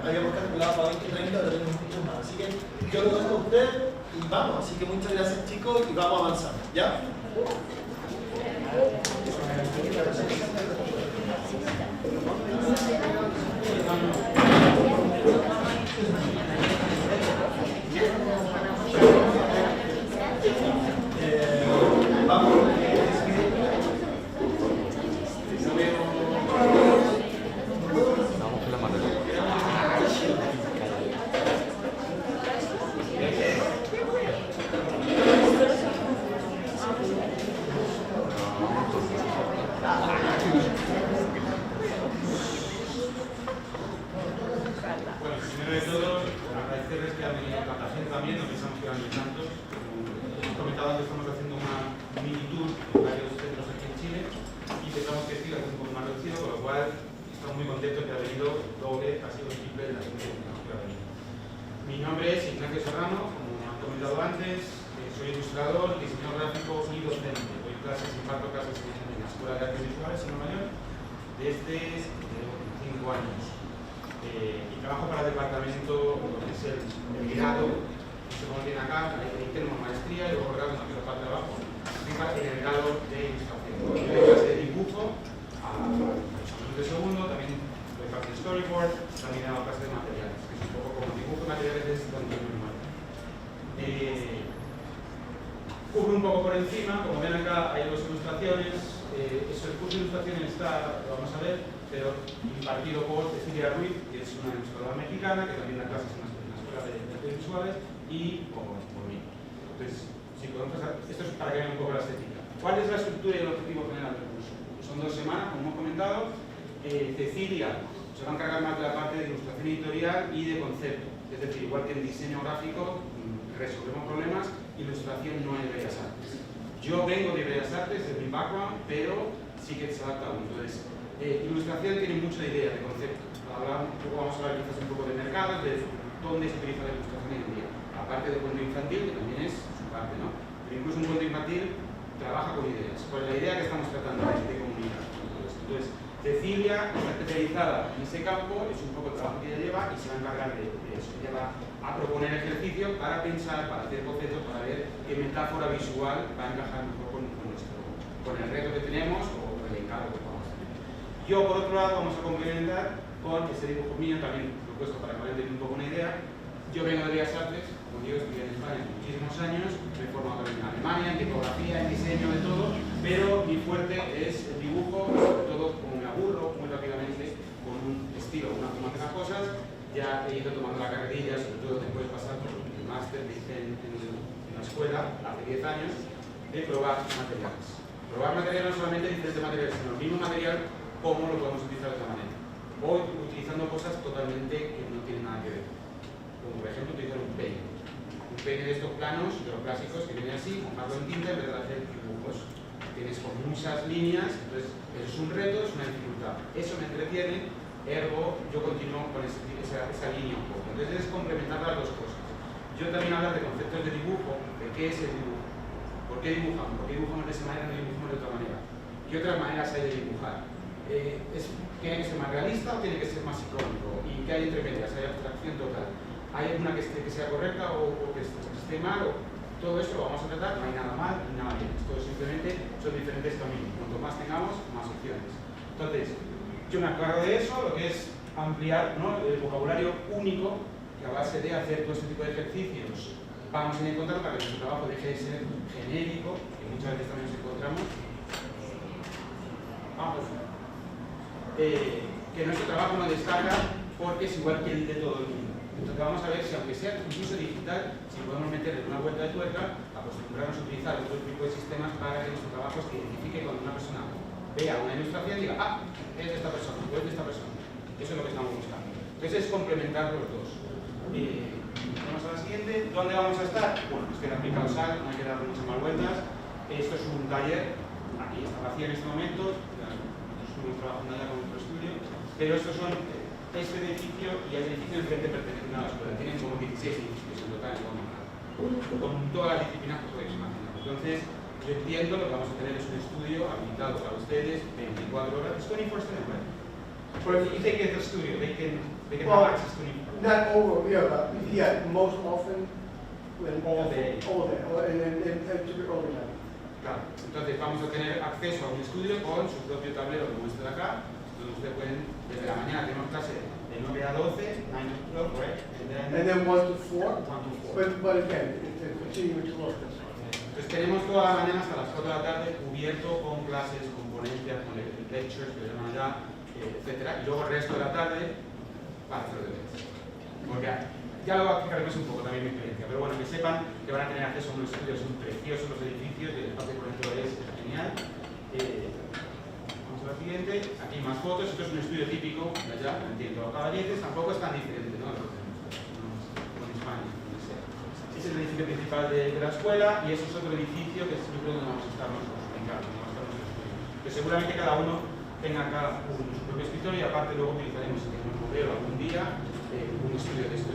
habíamos calculado para 20-30, ahora tenemos muchos más. Así que yo lo dejo a usted y vamos. Así que muchas gracias, chicos, y vamos avanzando. ¿Ya? Vamos. Cubro un poco por encima, como ven acá hay dos ilustraciones, el curso de ilustraciones está, lo vamos a ver, pero impartido por Cecilia Ruiz, que es una ilustradora mexicana, que también da clases en la escuela de artes visuales, y por mí. Entonces, si podemos pasar, esto es para que vean un poco la estética. ¿Cuál es la estructura y el objetivo general del curso? Son 2 semanas, como hemos comentado. Cecilia se va a encargar más de la parte de ilustración editorial y de concepto, es decir, igual que en diseño gráfico resolvemos problemas, ilustración no es Bellas Artes. Yo vengo de Bellas Artes, es mi background, pero sí que se adapta a uno. Entonces, ilustración tiene mucha idea de concepto. Vamos a hablar quizás un poco de mercados, de dónde se utiliza la ilustración hoy en día. Aparte del cuento infantil, que también es su parte, ¿no? Pero incluso un cuento infantil trabaja con ideas, con la idea que estamos tratando de comunicar. Entonces, Cecilia está especializada en ese campo, es un poco el trabajo que ella lleva y se va a encargar de eso. Ella va a proponer ejercicios para pensar, para hacer bocetos, para ver qué metáfora visual va a encajar mejor con el reto que tenemos o el encargo que vamos a tener. Yo, por otro lado, vamos a complementar con ese dibujo mío, también propuesto para que me den un poco una idea. Yo vengo de Bellas Artes, como digo, estudié en España muchísimos años, me he formado también en Alemania, en tipografía, en diseño, de todo, pero mi fuerte es el dibujo, sobre todo como me aburro muy rápidamente, con un estilo, una forma de las cosas. Ya he ido tomando la carrerilla, sobre todo después de pasar por el máster que hice en la escuela hace 10 años, de probar materiales. Probar material no solamente diferentes materiales, sino el mismo material, cómo lo podemos utilizar de otra manera. O utilizando cosas totalmente que no tienen nada que ver. Como por ejemplo utilizar un peine. Un peine de estos planos, de los clásicos, que viene así, mojarlo en tinta en vez de hacer dibujos. Tienes con muchas líneas, entonces eso es un reto, es una dificultad. Eso me entretiene, ergo yo continúo con esa línea un poco. Entonces es complementar las dos cosas. Yo también hablo de conceptos de dibujo, de qué es el dibujo. ¿Por qué dibujamos? ¿Por qué dibujamos de esa manera y no dibujamos de otra manera? ¿Qué otras maneras hay de dibujar? ¿Tiene que ser más realista o tiene que ser más icónico? ¿Y qué hay entre medias? ¿Hay abstracción total? ¿Hay alguna que sea correcta o que esté mal? Todo eso lo vamos a tratar, no hay nada mal ni nada bien. Esto simplemente son diferentes caminos. Cuanto más tengamos, más opciones. Entonces, yo me acuerdo de eso, lo que es ampliar, ¿no?, el vocabulario único, que a base de hacer todo este tipo de ejercicios vamos a ir encontrando para que nuestro trabajo deje de ser genérico, que muchas veces también nos encontramos. Que nuestro trabajo no destaca porque es igual que el de todo el mundo. Entonces vamos a ver si, aunque sea incluso digital, si podemos meterle una vuelta de tuerca, acostumbrarnos a utilizar otro tipo de sistemas para que nuestro trabajo se identifique cuando una persona vea una ilustración y diga, ah, es de esta persona, o es de esta persona. Eso es lo que estamos buscando. Entonces es complementar los dos. Vamos a la siguiente. ¿Dónde vamos a estar? Bueno, es que la aplica usar, no hay que darle muchas más vueltas. Esto es un taller, aquí está vacío en este momento, estamos trabajando ya con nuestro estudio, pero estos son este edificio y el edificio enfrente pertenece a la escuela. Tienen como 16 edificios en total, con todas las disciplinas que podéis imaginar. Entonces, yo entiendo lo que vamos a tener es un estudio habilitado para ustedes 24 horas. It's 24/7, right? But if you take it to the studio, they can have access to it. Not over, yeah, most often, when All day. All day, and to be organized. Claro, entonces vamos a tener acceso a un estudio con su propio tablero como este de acá, donde ustedes pueden, desde la mañana tenemos clase de 9 a 12, 9 to 12, right? And then 1 to 4? 1 to 4. But again, it's continuing to work. Entonces tenemos toda la mañana hasta las 4 de la tarde cubierto con clases, con ponencias, con lectures, que llaman allá, etcétera, y luego el resto de la tarde para hacer deberes. Porque ya lo explicaremos un poco también mi experiencia, pero bueno, que sepan que van a tener acceso a unos estudios, son preciosos los edificios, y el espacio por dentro es genial. Vamos a la siguiente, aquí más fotos, esto es un estudio típico de allá, entiendo, Caballetes, tampoco es tan diferente, ¿no? Con España, no sé. Es el edificio principal de la escuela y ese es otro edificio que es el donde vamos a estar nosotros, en casa, donde vamos a estar nosotros estudios. Que seguramente cada uno tenga acá su propio escritorio y aparte luego utilizaremos, si tenemos modelo algún día, un estudio de esto.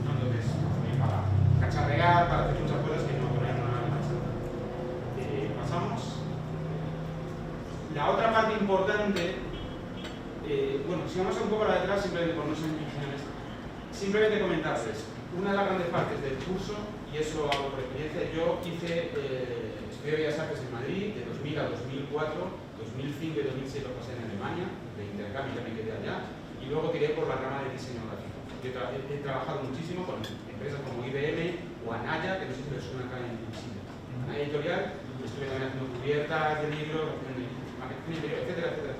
Entonces, para cacharrear, para hacer muchas cosas que no ponen nada más. Pasamos. La otra parte importante, bueno, si vamos un poco a la detrás, simplemente por no ser ingenieros, simplemente comentarles, una de las grandes partes del curso, y eso lo hago por experiencia, yo hice, estudié Bellas Artes en Madrid, de 2000 a 2004, 2005 y 2006 lo pasé en Alemania, de intercambio ya me quedé allá, y luego tiré por la rama de diseño gráfico. Yo he trabajado muchísimo con empresas como IBM o Anaya, que no sé si les suena acá en Chile. Anaya Editorial, estuve también haciendo cubiertas de libros, marketing interior, etcétera, etcétera.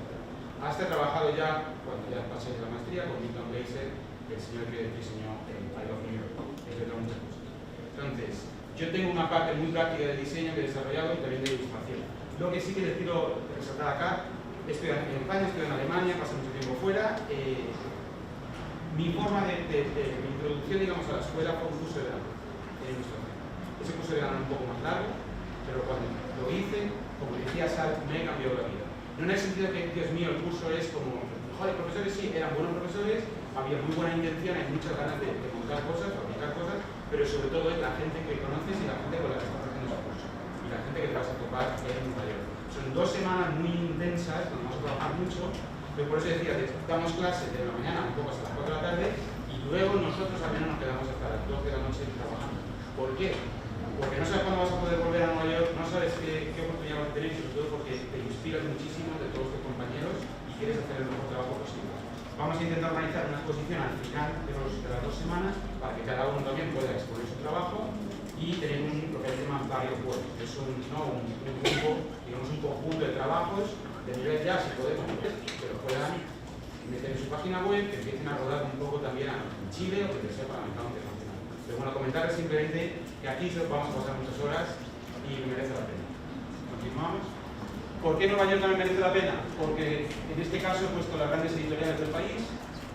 Hasta he trabajado ya, cuando ya pasé de la maestría, con Milton Glaser, el señor que diseñó el I Love New York, entre muchas cosas. Entonces, yo tengo una parte muy práctica de diseño que he desarrollado y también de ilustración. Lo que sí que les quiero resaltar acá, estoy en España, estoy en Alemania, pasé mucho tiempo fuera. Mi forma de mi introducción, digamos, a la escuela fue un curso de verano en ilustración. Ese curso de verano un poco más largo, pero cuando lo hice, como decía Sal, me cambió la vida. No en el sentido que, Dios mío, el curso es como, joder, profesores sí, eran buenos profesores, había muy buena intención, hay muchas ganas de montar cosas, fabricar cosas, pero sobre todo es la gente que conoces y la gente con la que estás haciendo ese curso. Y la gente que te vas a topar en un taller. Son 2 semanas muy intensas, donde vamos a trabajar mucho, pero por eso decía, damos clases de la mañana un poco hasta las 4 de la tarde y luego nosotros al menos nos quedamos hasta las 12 de la noche trabajando. ¿Por qué? Porque no sabes cuándo vas a poder volver a Nueva York, no sabes qué oportunidad vas a tener y sobre todo porque te inspiras muchísimo de todos tus compañeros y quieres hacer el mejor trabajo posible. Vamos a intentar organizar una exposición al final de las 2 semanas para que cada uno también pueda exponer su trabajo y tener lo que se llama varios works, que es un grupo, digamos un conjunto de trabajos de nivel ya, si podemos, pero puedan meter en su página web, que empiecen a rodar un poco también en Chile o que sea para el mercado internacional. Pero bueno, comentarles simplemente que aquí vamos a pasar muchas horas y me merece la pena. Continuamos. ¿Por qué Nueva York también merece la pena? Porque en este caso he puesto las grandes editoriales del país,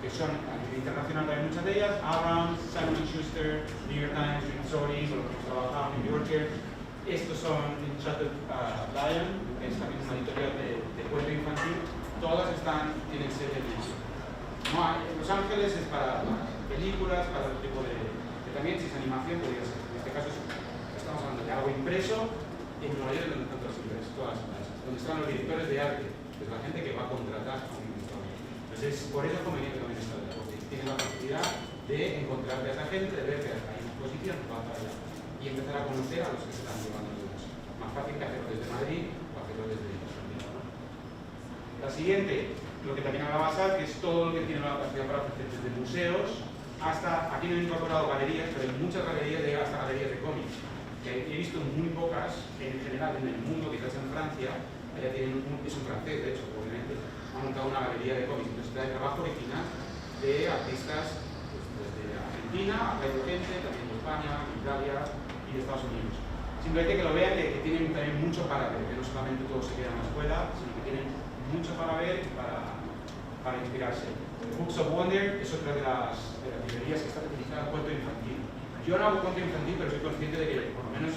que son a nivel internacional también muchas de ellas, Abrams, Simon & Schuster, New York Times, Sorry, con los que hemos trabajado, New Yorker. Estos son Enchanted Lion, que es también una editorial de cuento infantil. Todas tienen sede en eso. No hay, Los Ángeles es para películas, para otro tipo de también si es animación, podría ser. En este caso estamos hablando de algo impreso en Nueva York, donde están todas las empresas, todas las empresas, donde están los directores de arte, que es la gente que va a contratar a un director. Entonces, por eso es conveniente también estar allá, porque tiene la facilidad de encontrarte a esa gente, de ver que hay una exposición, va para allá, y empezar a conocer a los que se están llevando los demás. Más fácil que hacerlo desde Madrid o hacerlo desde Barcelona, ¿no? La siguiente, lo que también hablaba Sal, que es todo lo que tiene la capacidad para ofrecer desde museos hasta, aquí no he incorporado galerías, pero hay muchas galerías de hasta galerías de cómics, que he visto muy pocas en general en el mundo, quizás en Francia, allá tienen es un francés de hecho, obviamente, ha montado una galería de cómics, entonces trae trabajo original de artistas pues, desde Argentina, ha traído gente, también de España, de Italia y de Estados Unidos. Simplemente que lo vean que tienen también mucho para ver, que no solamente todo se queda en la escuela, sino que tienen mucho para ver y para inspirarse. Books of Wonder es otra de las librerías que está dedicada al cuento infantil. Yo no hago cuento infantil, pero soy consciente de que por lo menos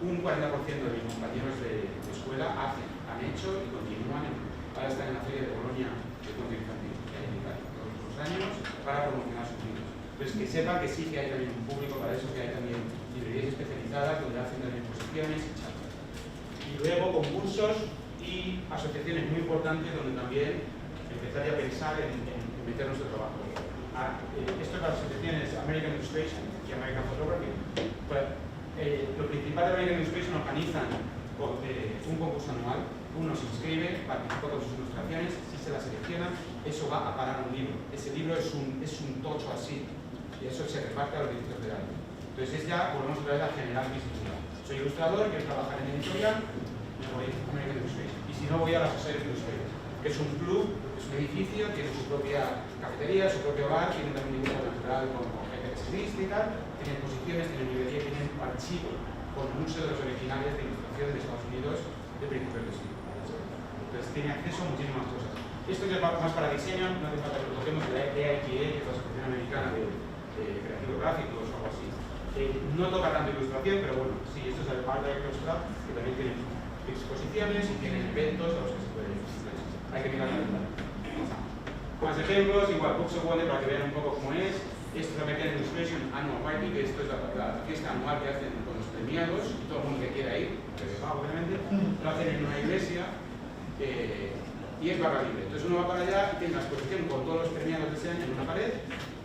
un 40% de mis compañeros de escuela han hecho y continúan. Ahora están en la Feria de Bolonia de cuento infantil, que hay en Italia todos los años para promocionar sus libros. Entonces que sepan que sí que hay también un público para eso, que hay también librerías especializadas donde hacen también exposiciones y charlas. Y luego concursos y asociaciones muy importantes donde también empezar a pensar en meter nuestro trabajo. Esto es la asociación es American Illustration y American Photography. Pues, lo principal de American Illustration organizan un concurso anual, uno se inscribe, participa con sus ilustraciones, si se la selecciona, eso va a parar un libro. Ese libro es un tocho así, y eso se reparte a los directores de arte. Entonces ya volvemos a traer la general visibilidad. Soy ilustrador, quiero trabajar en editorial, me voy a American Illustration. Y si no, voy a la Society of Illustrators, que es un club, es un edificio, tiene su propia cafetería, su propio bar, tiene también dibujo natural con gente estilística, tiene exposiciones, tiene librería, tiene archivo con muchos de los originales de ilustración de Estados Unidos de principios de siglo. Entonces tiene acceso a muchísimas cosas. Esto es más para diseño, no hace falta que lo toquemos de la AIPA, que es la Asociación Americana de Creativo Gráficos o algo así. No toca tanto ilustración, pero bueno, sí, esto es el Art Directors Club, que también tiene exposiciones y tienen eventos a los que se puede ir. Hay que mirar la verdad. Más ejemplos, igual Books of Wonder para que vean un poco cómo es. Esto es la American Illustration Annual Party, que esto es la fiesta anual que hacen con los premiados y todo el mundo que quiera ir, que va obviamente, lo hacen en una iglesia y es barra libre. Entonces uno va para allá y tiene la exposición con todos los premiados de ese año en una pared,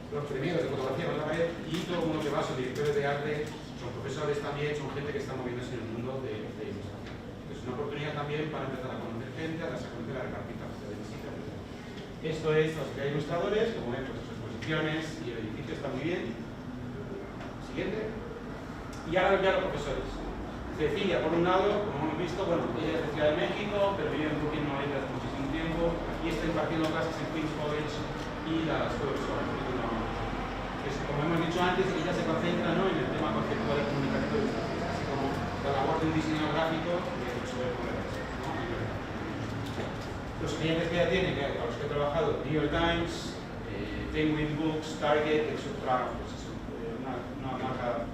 los premiados de fotografía en otra pared y todo el mundo que va son directores de arte, son profesores también, son gente que está moviéndose en el mundo de ilustración. Es una oportunidad también para empezar a conocer gente, a darse a conocer, a repartir tarjetas de visita. Esto es la Sociedad de Ilustradores, como ven, pues sus exposiciones y el edificio está muy bien. Siguiente. Y ahora ya los profesores. Cecilia, por un lado, como hemos visto, bueno, ella es de Ciudad de México, pero vive un poquito en Nueva York hace muchísimo tiempo y está impartiendo clases en Queens College y la Escuela de Pues, como hemos dicho antes, ella se concentra, ¿no?, en el tema conceptual y comunicativo de ilustración, así como la labor de un diseñador gráfico de resolver problemas, ¿no? Los clientes que ella tiene, que a los que he trabajado, New York Times, Penguin Books, Target, que es otra, pues eso, una marca,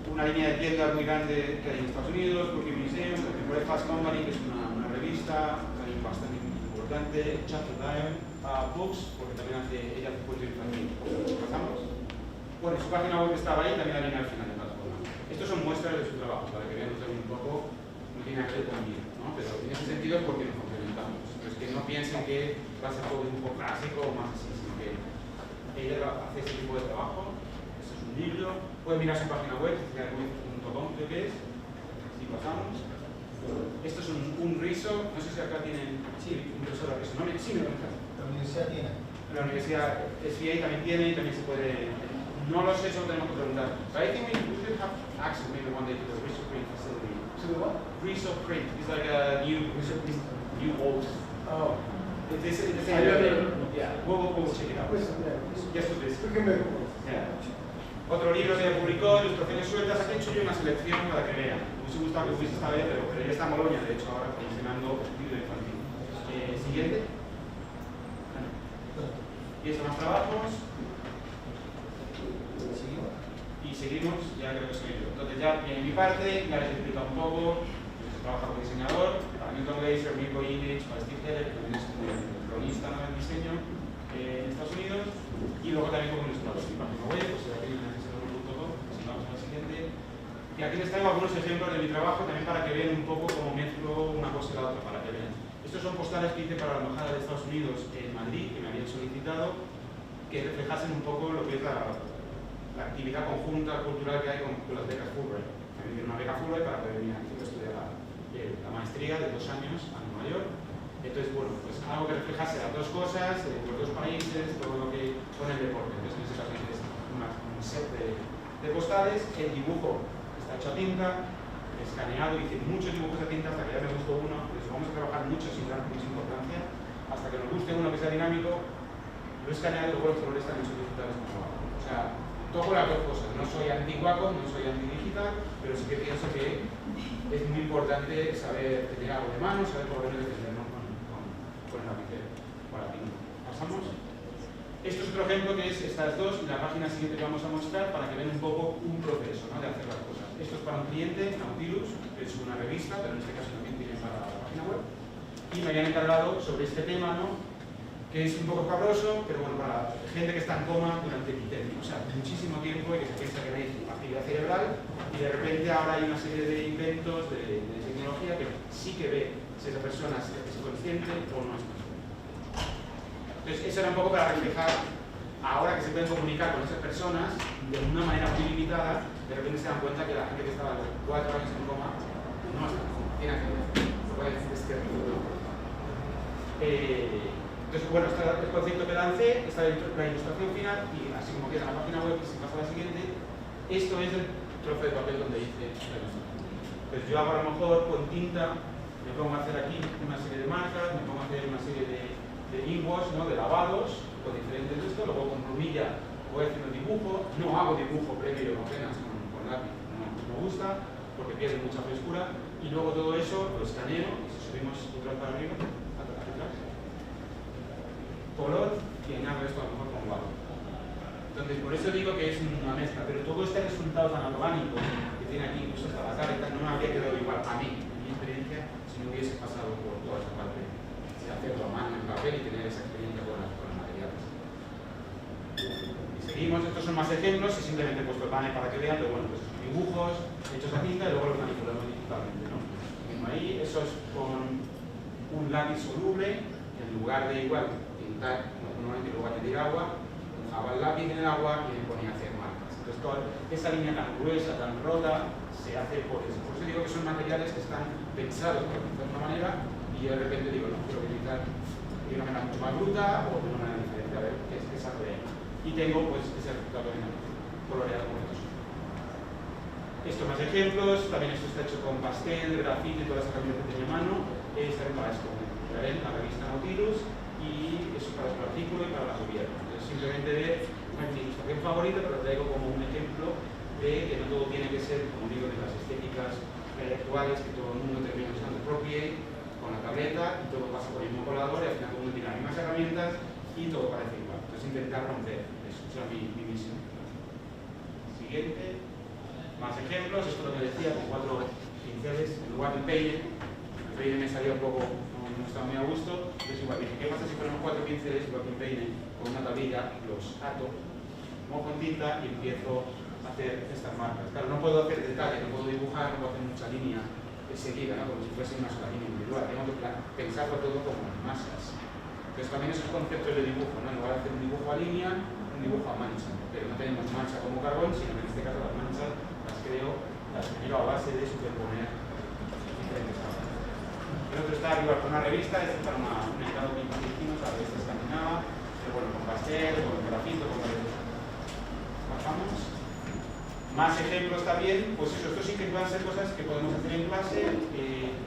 una línea de tiendas muy grande que hay en Estados Unidos, Brooklyn Museum, The Fast Company, que es una revista también bastante importante, Charla Books, porque también ella hace cuento infantil. ¿Pasamos? Bueno, su página web estaba ahí, también la línea al final de la plataforma. Estos son muestras de su trabajo, para que vean también un poco, no tiene que ver conmigo, ¿no? Pero en ese sentido es porque nos complementamos. Entonces, que no piensen que va a ser todo un poco clásico o más así, sino que ella hace ese tipo de trabajo. Este es un libro, pueden mirar su página web, cecilia.com creo que es. Si pasamos. Esto es un riso, no sé si acá tienen, sí, un riso de riso, ¿no? Sí, me lo dejan. La universidad tiene. La universidad SBA también tiene y también se puede, no lo sé, solo tenemos que preguntar. But I think we should have access maybe one day to the riso print facility. To the what? Riso print, it's like a new old. Oh. It's Yeah. yeah, we'll check it out. Yes, Just do this. We can make it. Yeah. Otro libro que publicó, Ilustraciones sueltas, aquí he hecho yo una selección para que vean. Me hubiese gustado que hubiese esta vez, pero ya está en Bolonia, de hecho, ahora promocionando el libro infantil. Siguiente. Y eso, más trabajos. Y seguimos, ya creo que soy yo. Entonces ya viene mi parte, ya les he explicado un poco. Yo trabajo como diseñador, para Newton Glaser, Mirko Illich, para Steve Heller, que también es un cronista del diseño en Estados Unidos. Y luego también como ilustrador. Mi página web, pues aquí en accesor.com, si vamos a la siguiente. Y aquí les traigo algunos ejemplos de mi trabajo también para que vean un poco cómo mezclo una cosa y la otra, para que vean. Estos son postales que hice para la Embajada de Estados Unidos en Madrid, que me habían solicitado que reflejasen un poco lo que es la actividad conjunta cultural que hay con las becas Fulbright. También tiene una beca Fulbright para poder venir aquí a estudiar la maestría de 2 años a Nueva York. Entonces, bueno, pues algo que reflejase las dos cosas, los dos países, todo lo que pone el deporte. Entonces, en ese caso es un set de postales. El dibujo está hecho a tinta, escaneado, hice muchos dibujos a tinta hasta que ya me gustó uno. Pues vamos a trabajar mucho sin dar mucha importancia, hasta que nos guste uno que sea dinámico. Lo he escaneado y luego los colores están hechos digitales como abajo. O sea, toco las dos cosas. No soy anti-Wacom, no soy anti-digital, pero sí que pienso que es muy importante saber tener algo de mano, saber por dónde defendernos con el lapicero o la tinta. ¿Pasamos? Esto es otro ejemplo que es estas dos, y la página siguiente que vamos a mostrar para que vean un poco un proceso, ¿no?, de hacer las cosas. Esto es para un cliente, Nautilus, que es una revista, pero en este caso también tiene para la página web. Y me habían encargado sobre este tema, ¿no?, que es un poco cabroso, pero bueno, para gente que está en coma durante o sea, muchísimo tiempo y que se piensa que no hay actividad cerebral, y de repente ahora hay una serie de inventos de tecnología que sí que ve si esa persona es consciente o no es consciente. Entonces, eso era un poco para reflejar, ahora que se pueden comunicar con esas personas de una manera muy limitada, de repente se dan cuenta que la gente que estaba 4 años en coma no está en coma, tiene actividad. Lo cual es terrible. Entonces, bueno, este es el concepto que lancé, esta es la ilustración final, y así como queda en la página web, que si pasa a la siguiente, esto es el trozo de papel donde hice la ilustración. Pues yo hago a lo mejor con tinta, me pongo a hacer aquí una serie de marcas, me pongo a hacer una serie de inwash, ¿no?, de lavados, con diferentes de esto, luego con plumilla voy haciendo dibujo, no hago dibujo previo apenas con lápiz, no me gusta, porque pierde mucha frescura, y luego todo eso lo escaneo, y si subimos otra vez para arriba, hacia atrás, color, y añado esto a lo mejor con guapo. Entonces, por eso digo que es una mezcla, pero todo este resultado tan orgánico que tiene aquí, incluso hasta la cara y tal, no me habría quedado igual a mí, en mi experiencia, si no hubiese pasado por toda esa parte de hacerlo a mano en papel y tener esa experiencia con los materiales. Y seguimos, estos son más ejemplos, y simplemente he puesto el panel para que vean, pero bueno, pues dibujos hechos a tinta y luego los manipulamos digitalmente, ¿no? Mismo ahí, eso es con un lápiz soluble, en lugar de igual pintar, normalmente luego añadir agua, dejaba el lápiz en el agua y me ponía a hacer marcas. Entonces toda esa línea tan gruesa, tan rota, se hace por eso. Por eso digo que son materiales que están pensados para pintar de una manera, y de repente digo, no, quiero pintar de una manera mucho más bruta o de una manera diferente, a ver qué es esa de. Y tengo pues ese resultado coloreado con otros. Esto más ejemplos, también esto está hecho con pastel, grafite y todas esas herramientas que tenía a mano, salen para esto. Ven la revista Nautilus, y eso para su artículo y para la gobierno. Entonces simplemente ver, no es mi ilustración favorita, pero traigo como un ejemplo de que no todo tiene que ser, como digo, de las estéticas actuales, que todo el mundo termina usando Procreate con la tableta, y todo pasa por el mismo colador, y al final todo el mundo tiene las mismas herramientas y todo parece igual. Entonces intentar romper eso, esa es mi misión. Siguiente, más ejemplos, esto es lo que decía, con 4 pinceles, en lugar del peine. El peine me salía un poco, no estaba muy a gusto, entonces igual dije, ¿qué pasa si ponemos 4 pinceles igual que un peine con una tablilla, los ato, mojo en tinta y empiezo a hacer estas marcas? Claro, no puedo hacer detalle, no puedo dibujar, no puedo hacer mucha línea seguida, ¿no?, como si fuese una sola línea individual, tengo que pensarlo todo como en masas. Entonces también esos conceptos de dibujo, ¿no?, en lugar de hacer un dibujo a línea, un dibujo a mancha, pero no tenemos mancha como carbón, sino que en este caso las manchas las genero a base de superponer diferentes capas. El otro está arriba con una revista, este es para un mercado que hicimos, la revista escandinava, pero bueno, con pastel, con grafito, con varios. Pasamos. Más ejemplos también, pues eso, estos sí que van a ser cosas que podemos hacer en clase,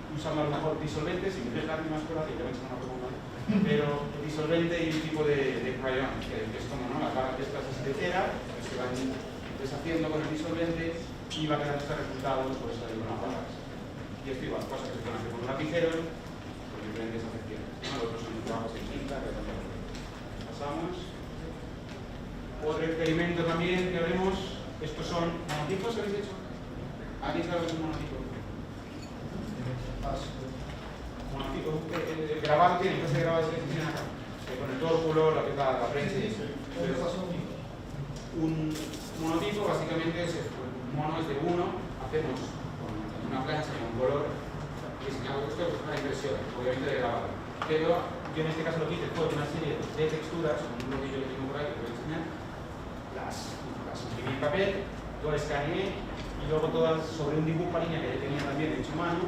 usando a lo mejor disolventes, sin dejar más cosas, que ya me he hecho una pregunta, pero disolvente y un tipo de crayon, que es como, ¿no?, las barras de estas así de cera, pues que van deshaciendo con el disolvente y va quedando este resultado pues, con las barras. Y esto igual, cosas que se pueden hacer con lapiceros, con diferentes afecciones. ¿No? Los otros son trabajos en tinta, que también pasamos. Otro experimento también que haremos, estos son monotipos que habéis hecho. ¿Alguien sabe lo que es un monotipo? Monotipo, el grabado tiene, entonces el grabado se tiene acá. Con el tórculo, la prensa y eso. Un monotipo básicamente es un mono es de uno, hacemos con una plancha con color diseñado esto para impresión, obviamente de grabado. Pero yo en este caso lo que hice fue una serie de texturas, con un rodillo que tengo por ahí que voy a enseñar, las imprimí en papel, lo escaneé y luego todas sobre un dibujo a línea que ya tenía también hecho a mano,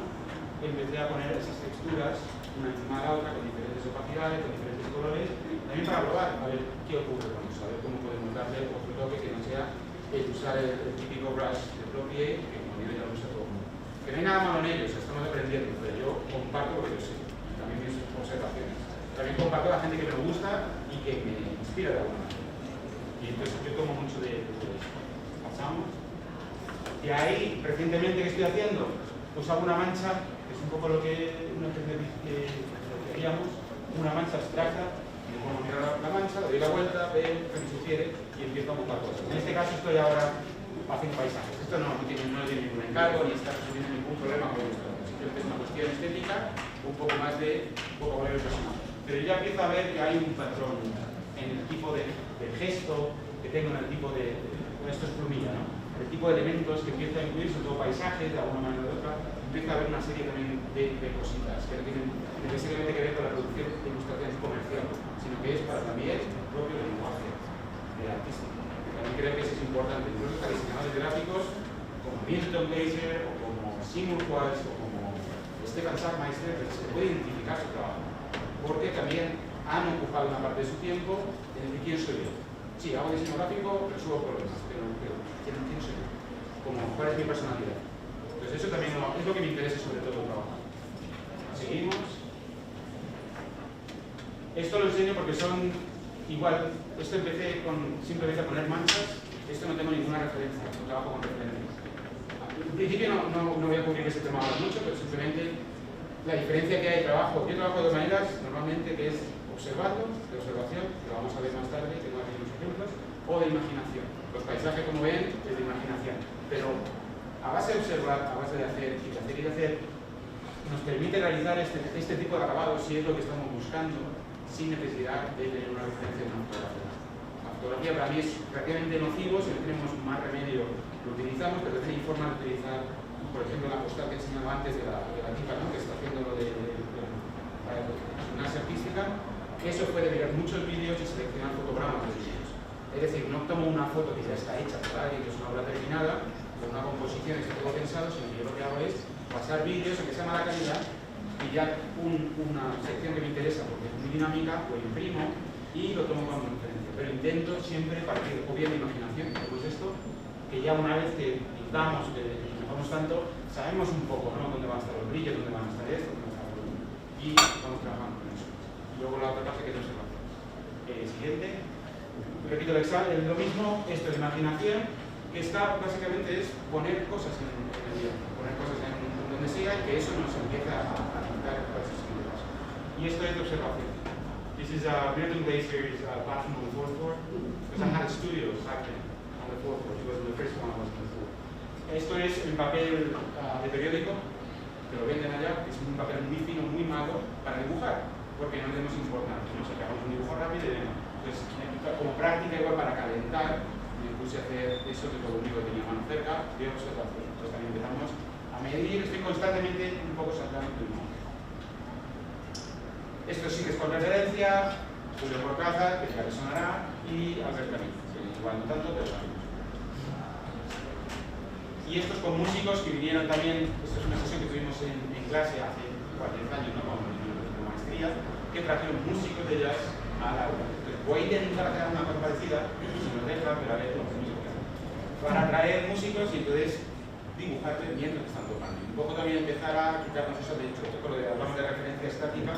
empecé a poner esas texturas una encima de la otra con diferentes opacidades, con diferentes colores, también para probar a ver qué ocurre con eso, a ver cómo podemos darle otro toque que no sea el usar el típico brush de propie, que como digo ya lo usa todo el mundo. Que no hay nada malo en ello, o sea, estamos aprendiendo, pero yo comparto lo que yo sé, y también mis observaciones. También comparto a la gente que me gusta y que me inspira de alguna manera. Y entonces yo tomo mucho de eso. Pasamos. Y ahí, recientemente, ¿qué estoy haciendo? Pues hago una mancha, que es un poco lo que haríamos, una mancha abstracta, y me pongo a mirar la mancha, le doy la vuelta, veo que me sugiere y empiezo a montar cosas. En este caso estoy ahora haciendo paisajes. Esto no tiene ningún encargo, ni está resolviendo ningún problema con esto. Simplemente es una cuestión estética, un poco más de vocabulario personal. Pero ya empiezo a ver que hay un patrón en el tipo de gesto que tengo, en el tipo de esto es plumilla, ¿no? El tipo de elementos que empiezo a incluir, sobre todo paisajes, de alguna manera o de otra, empieza a haber una serie también de cositas que no tienen necesariamente que ver con la producción de ilustraciones comercial, sino que es para también el propio lenguaje artístico. También creo que eso es importante. Incluso para diseñadores gráficos como Milton Glaser o como Simon Walsh o como Stefan Sackmeister, se puede identificar su trabajo, porque también han ocupado una parte de su tiempo en decir quién soy yo. Sí, hago diseño gráfico, resuelvo problemas, pero ¿quién soy yo? ¿Cuál es mi personalidad? Entonces eso también es lo que me interesa sobre todo el trabajo. Seguimos. Esto lo enseño porque son igual, esto empecé con simplemente a poner manchas, esto no tengo ninguna referencia, no trabajo con referencias. En principio no voy a cubrir ese tema ahora mucho, pero simplemente la diferencia que hay trabajo. Yo trabajo de dos maneras, normalmente, que es observando, de observación, que vamos a ver más tarde, tengo aquí unos ejemplos, o de imaginación. Los paisajes, como ven, es de imaginación. Pero a base de observar, a base de hacer y de hacer y de hacer, nos permite realizar este tipo de grabados si es lo que estamos buscando, sin necesidad de tener una referencia de una fotografía. La fotografía para mí es prácticamente nocivo, si no tenemos más remedio lo utilizamos, pero también hay forma de utilizar, por ejemplo, la postal que he enseñado antes de la tipa, ¿no? Que está haciendo lo de la gimnasia artística. Eso puede mirar muchos vídeos y seleccionar fotogramas de vídeos. Es decir, no tomo una foto que ya está hecha por alguien, que es una obra terminada, con una composición que está todo pensado, sino que yo lo que hago es pasar vídeos, aunque sea mala calidad, y ya una sección que me interesa porque es muy dinámica, lo imprimo y lo tomo como referencia. Pero intento siempre partir o bien de imaginación, como es esto, que ya una vez que pintamos, que mejoramos tanto, sabemos un poco, ¿no? Dónde van a estar los brillos, dónde van a estar esto, dónde va a estar el volumen. Y vamos trabajando con eso. Luego la otra parte que es observación. Siguiente. Repito lo mismo, esto es imaginación, que está básicamente es poner cosas en el guión, poner cosas en donde sea y que eso nos empieza a dictar cuáles son los pasos. Y esto es de observación. This is a Milton Glaser's bathroom on the fourth floor, because I had a studio back then on the fourth floor. It was the first one I was on the floor. Esto es en papel de periódico, que lo venden allá, es un papel muy fino, muy malo para dibujar, porque no tenemos importancia, nos sacamos un dibujo rápido y demás. Entonces, como práctica igual para calentar, me puse a hacer eso que todo el único que tenía mano cerca, de observación. Entonces también empezamos a medir, estoy constantemente un poco sacando el mundo. Esto sí que es con referencia, Julio Cortázar, que ya le sonará, y Albert Camus, que igual no tanto, pero también. Y esto es con músicos que vinieron también, esto es una sesión que tuvimos en clase hace 40 años, ¿no? Con la maestría, que trajeron músicos de jazz a la aula. Entonces, voy a intentar hacer una cosa parecida, si nos deja, pero a ver lo que para traer músicos y entonces dibujarles mientras están tocando. Y un poco también empezar a quitarnos eso de hecho, con lo de hablamos de referencia estática,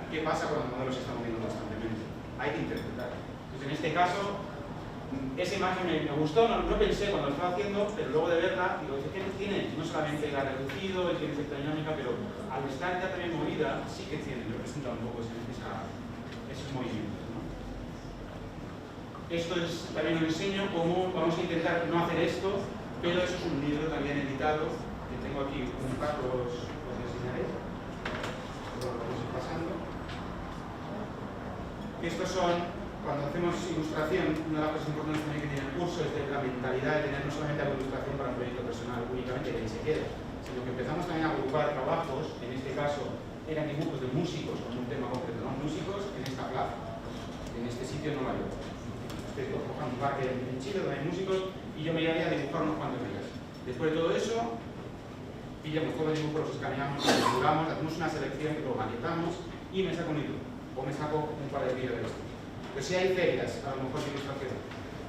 ¿qué pasa cuando los modelos se están moviendo constantemente? Hay que interpretar. Entonces, en este caso, esa imagen me gustó, no pensé cuando lo estaba haciendo, pero luego de verla, digo, efectivamente tiene, no solamente la reducido, tiene cierta dinámica, pero al estar ya también movida, sí que tiene, representa un poco esos movimientos, ¿no? Esto es, también os enseño cómo vamos a intentar no hacer esto, pero eso es un libro también editado, que tengo aquí un par, os enseñaré, lo vamos a ir pasando. Estos son, cuando hacemos ilustración, una de las cosas importantes también que tiene el curso es de la mentalidad de tener no solamente la ilustración para un proyecto personal únicamente que ahí se queda, sino que empezamos también a agrupar trabajos, en este caso eran dibujos de músicos con un tema concreto, ¿no? Músicos en esta plaza, en este sitio en Nueva York. Ustedes cojan un parque en Chile donde hay músicos y yo me iría a dibujar unos cuantos días. Después de todo eso, pillamos todos los dibujos, los escaneamos, los configuramos, hacemos una selección, lo maquetamos y me saco un libro, o me saco un par de vídeos de esto. Pero si hay ferias, a lo mejor de ilustración,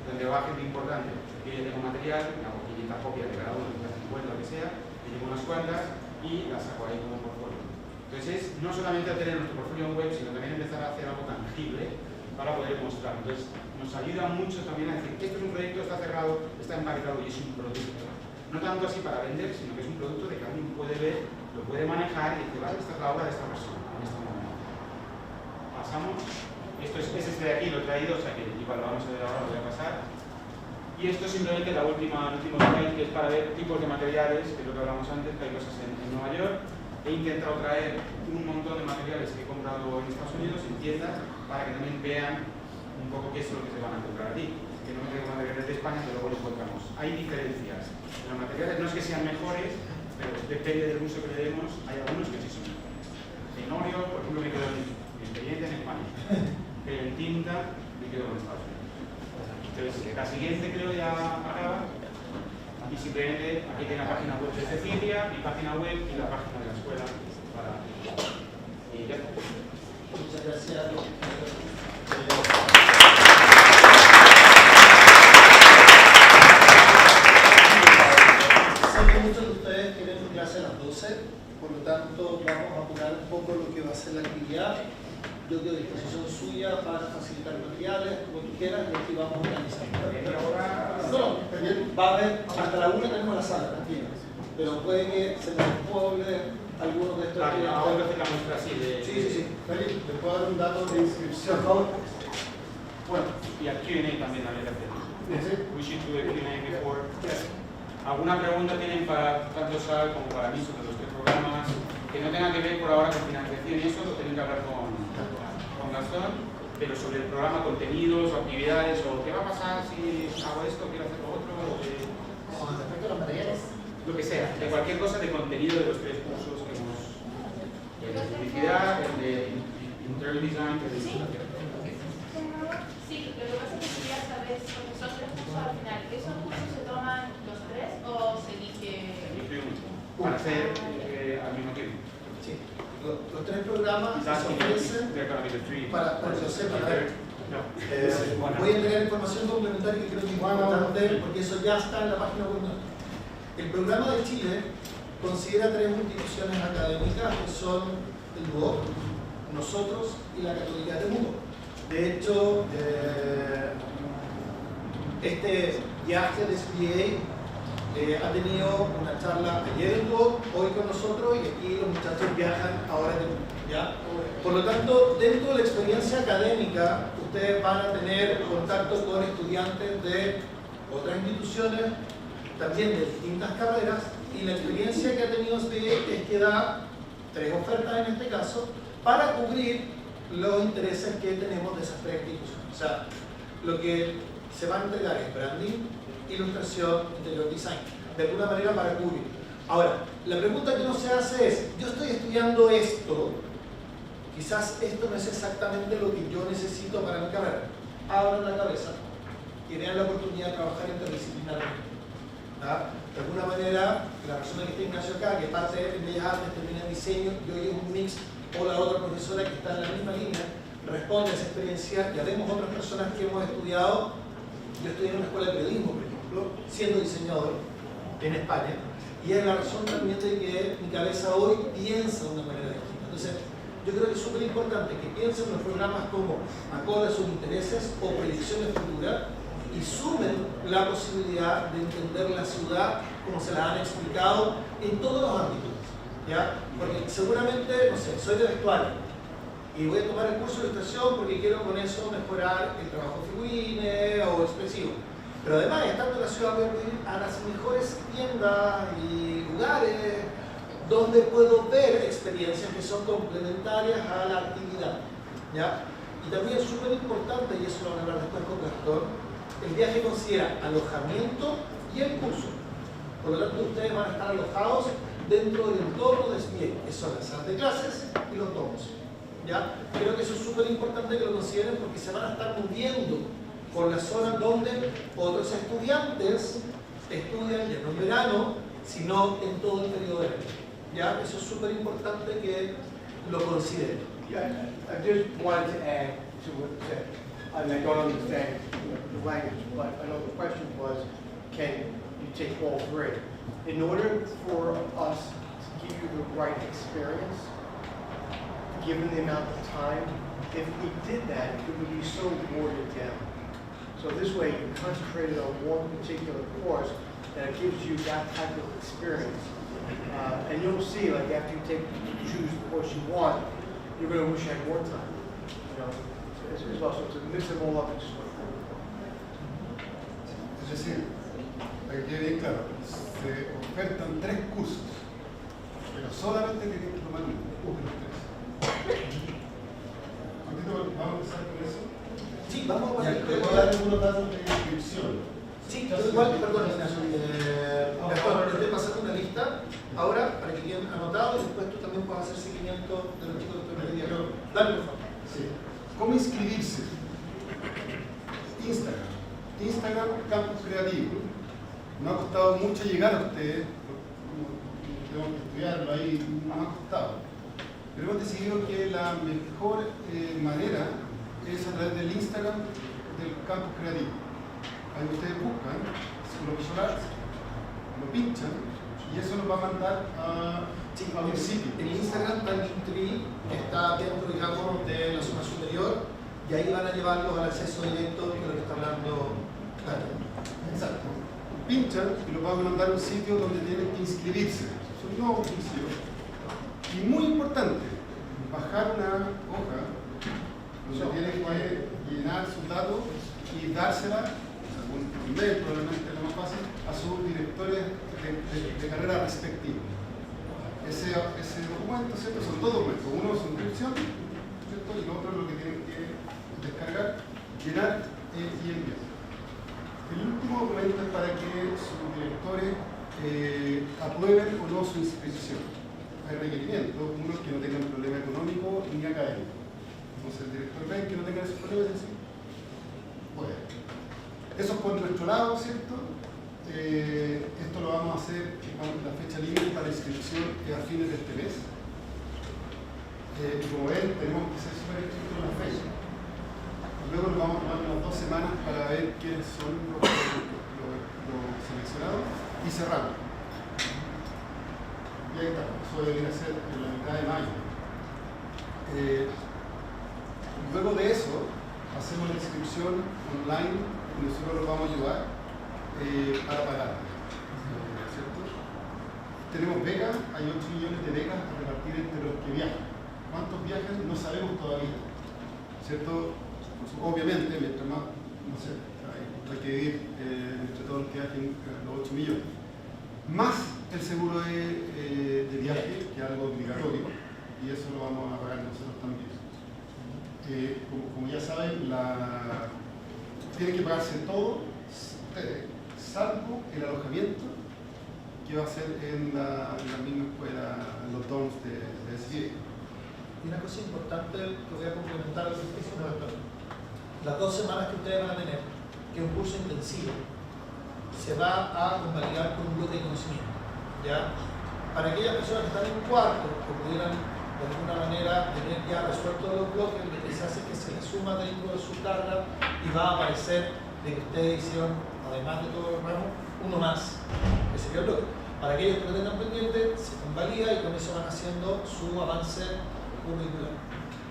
donde va gente importante, y yo tengo material, me hago 500 copias de cada uno, 50, lo que sea, me llevo unas cuantas y las saco ahí como portfolio. Entonces, no solamente tener nuestro portfolio en web, sino también empezar a hacer algo tangible para poder mostrar. Entonces, nos ayuda mucho también a decir que esto es un proyecto, está cerrado, está empaquetado y es un producto. No tanto así para vender, sino que es un producto de que alguien puede ver, lo puede manejar y decir, vale, esta es la obra de esta persona en este momento. Pasamos. Esto es este de aquí, lo he traído, o sea que igual lo vamos a ver ahora, lo voy a pasar. Y esto es simplemente el último slide, que es para ver tipos de materiales, que es lo que hablamos antes, que hay cosas en Nueva York. He intentado traer un montón de materiales que he comprado en Estados Unidos, en tiendas, para que también vean un poco qué es lo que se van a encontrar allí. Que no me traigo materiales de España, pero luego lo encontramos. Hay diferencias. Los materiales no es que sean mejores, pero depende del uso que le demos. Hay algunos que sí son. En óleo, por ejemplo, me quedo en mi experiencia en España. Pero en tinta me quedo en Estados Unidos. Entonces, la siguiente creo ya acaba. Y simplemente aquí tiene la página web de Cecilia, mi página web y la página de la escuela. Y ya está. Muchas gracias. Sé que muchos de ustedes tienen clase a las 12, por lo tanto vamos a apurar un poco lo que va a ser la actividad. Yo quedo a disposición suya para facilitar materiales, como tú quieras, y aquí vamos a organizar. No, va a haber, hasta la 1 tenemos la sala, tranquilo. Pero puede que se nos despoble algunos de estos. Ahora hacer la muestra así de... Sí. Felipe, ¿te puedo dar un dato de inscripción? Bueno, y al Q&A también habría que hacer. We should do a Q&A before. ¿Alguna pregunta tienen para tanto Sal como para mí sobre los 3 programas? Que no tenga que ver por ahora con financiación y eso lo tienen que hablar con Gastón, pero sobre el programa, contenidos o actividades, o qué va a pasar si hago esto, quiero hacer lo otro, con respecto a los materiales, lo que sea, de cualquier cosa de contenido de los 3 cursos que hemos, el de publicidad, el de interior design, el de ilustración. Sí, lo que pasa es que quería saber, porque son 3 cursos al final, ¿esos cursos se toman los 3 o se elige uno? Para hacer al mismo tiempo. Sí. Los 3 programas se ofrecen para que lo sepan. Voy a entregar información complementaria que creo que es importante porque eso ya está en la página web. El programa de Chile considera 3 instituciones académicas que son el UOC, nosotros y la Católica de Temuco. De hecho, este viaje de SBA ha tenido una charla ayer en UOC, hoy con nosotros, y aquí los muchachos viajan ahora en Temuco, ¿ya? Por lo tanto, dentro de la experiencia académica, ustedes van a tener contacto con estudiantes de otras instituciones, también de distintas carreras, y la experiencia que ha tenido SBA es que da 3 ofertas en este caso para cubrir los intereses que tenemos de esas 3 instituciones. O sea, lo que se va a entregar es branding, ilustración, interior design, de alguna manera para cubrir. Ahora, la pregunta que uno se hace es, yo estoy estudiando esto, quizás esto no es exactamente lo que yo necesito para mi carrera. Abran la cabeza y vean la oportunidad de trabajar interdisciplinarmente. De alguna manera, la persona que está Ignacio acá, que parte en Bellas Artes, termina en diseño y hoy es un mix, o la otra profesora que está en la misma línea, responde a esa experiencia. Ya vemos otras personas que hemos estudiado. Yo estudié en una escuela de periodismo, por ejemplo, siendo diseñador en España, y es la razón también de que mi cabeza hoy piensa de una manera distinta. Entonces, yo creo que es súper importante que piensen en los programas como acorde a sus intereses o proyecciones futuras, y y sumen la posibilidad de entender la ciudad como se la han explicado en todos los ámbitos, ¿ya? Porque seguramente, no sé, soy de vestuario y voy a tomar el curso de ilustración porque quiero con eso mejorar el trabajo figurines o expresivo. Pero además, estando en la ciudad, voy a ir a las mejores tiendas y lugares donde puedo ver experiencias que son complementarias a la actividad, ¿ya? Y también es súper importante, y eso lo van a hablar después con Gastón, el viaje considera alojamiento y el curso. Por lo tanto, ustedes van a estar alojados dentro del entorno de SBA, que son las salas de clases y los domos, ¿ya? Creo que eso es súper importante que lo consideren porque se van a estar moviendo por la zona donde otros estudiantes estudian ya no en verano, sino en todo el periodo de verano. ¿Ya? Eso es súper importante que lo consideren. Yeah, I just wanted to add to what you said. I mean, I don't understand the language, but I know the question was, can you take all three? In order for us to give you the right experience, given the amount of time, if we did that, it would be so watered down. So this way, you concentrated on one particular course that gives you that type of experience. And you'll see, like after you choose the course you want, you're going to wish you had more time. You know, as well. So to mix them all up and just one thing. Es decir, para que quede bien claro, se ofertan 3 cursos, pero solamente tienen que tomar uno de los 3. ¿Vamos a empezar con eso? Sí, vamos a partir de algunos datos de inscripción. Sí, igual, perdón, Ignacio, le estoy pasando una lista ahora para que queden anotados y después tú también puedas hacer seguimiento de los chicos que están medio. Dale, por favor. Sí. ¿Cómo inscribirse? Instagram Campus Creativo. No ha costado mucho llegar a ustedes, tengo que estudiarlo ahí, no ha costado. Pero hemos decidido que la mejor manera es a través del Instagram del Campus Creativo. Ahí ustedes buscan Visual Arts, lo pinchan y eso nos va a mandar a un sitio. El Instagram Linktree está dentro, digamos, de la zona superior y ahí van a llevarlos al acceso directo de lo que está hablando Daniel. Exacto. Pinchan y los van a mandar a un sitio donde tienen que inscribirse. Es un nuevo inicio. Y muy importante, bajar una hoja donde tienen que llenar sus datos y dársela, un email probablemente lo más fácil, a sus directores de carrera respectivos. Ese documento, ¿cierto? Son dos documentos. Uno es su inscripción, ¿cierto? Y lo otro es lo que tienen que descargar, llenar y enviar. El último documento es para que sus directores aprueben o no su inscripción. Hay requerimientos, uno que no tengan problema económico ni académico. Entonces el director ve que no tenga esos problemas y dice, bueno. Eso es por nuestro lado, ¿cierto? Esto lo vamos a hacer con la fecha límite para la inscripción a fines de este mes. Como ven, tenemos que ser súper estrictos en la fecha. Luego nos vamos a tomar unas 2 semanas para ver quiénes son los seleccionados y cerramos. Y ahí está, eso debería ser en la mitad de mayo. Luego de eso, hacemos la inscripción online y nosotros los vamos a ayudar para pagar. ¿Cierto? Tenemos becas, hay 8 millones de becas a repartir entre los que viajan. ¿Cuántos viajan? No sabemos todavía. ¿Cierto? Obviamente, mientras más, no sé, hay que vivir entre todos los que viajen los 8 millones. Más el seguro de viaje, que es algo obligatorio, y eso lo vamos a pagar nosotros también. Como ya saben, tiene que pagarse todo, salvo el alojamiento, que va a ser en la misma escuela, en los dorms de SBA. Y una cosa importante que voy a complementar a lo que dice el doctor. Las 2 semanas que ustedes van a tener, que es un curso intensivo, se va a convalidar con un bloque de conocimiento. ¿Ya? Para aquellas personas que están en un cuarto, que pudieran de alguna manera tener ya resueltos los bloques, lo que se hace es que se les suma dentro de su carga y va a aparecer de que ustedes hicieron, además de todos los ramos, uno más, que sería el bloque. Para aquellos que lo tengan pendiente, se convalida y con eso van haciendo su avance curricular.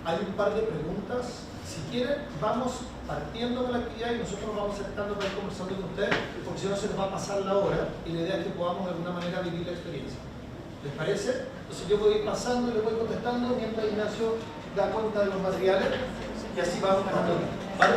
Hay un par de preguntas. Si quieren, vamos partiendo con la actividad y nosotros vamos acercando para ir conversando con ustedes, porque si no se nos va a pasar la hora y la idea es que podamos de alguna manera vivir la experiencia. ¿Les parece? Entonces yo voy a ir pasando y les voy contestando mientras Ignacio da cuenta de los materiales y así vamos ganando. ¿Vale?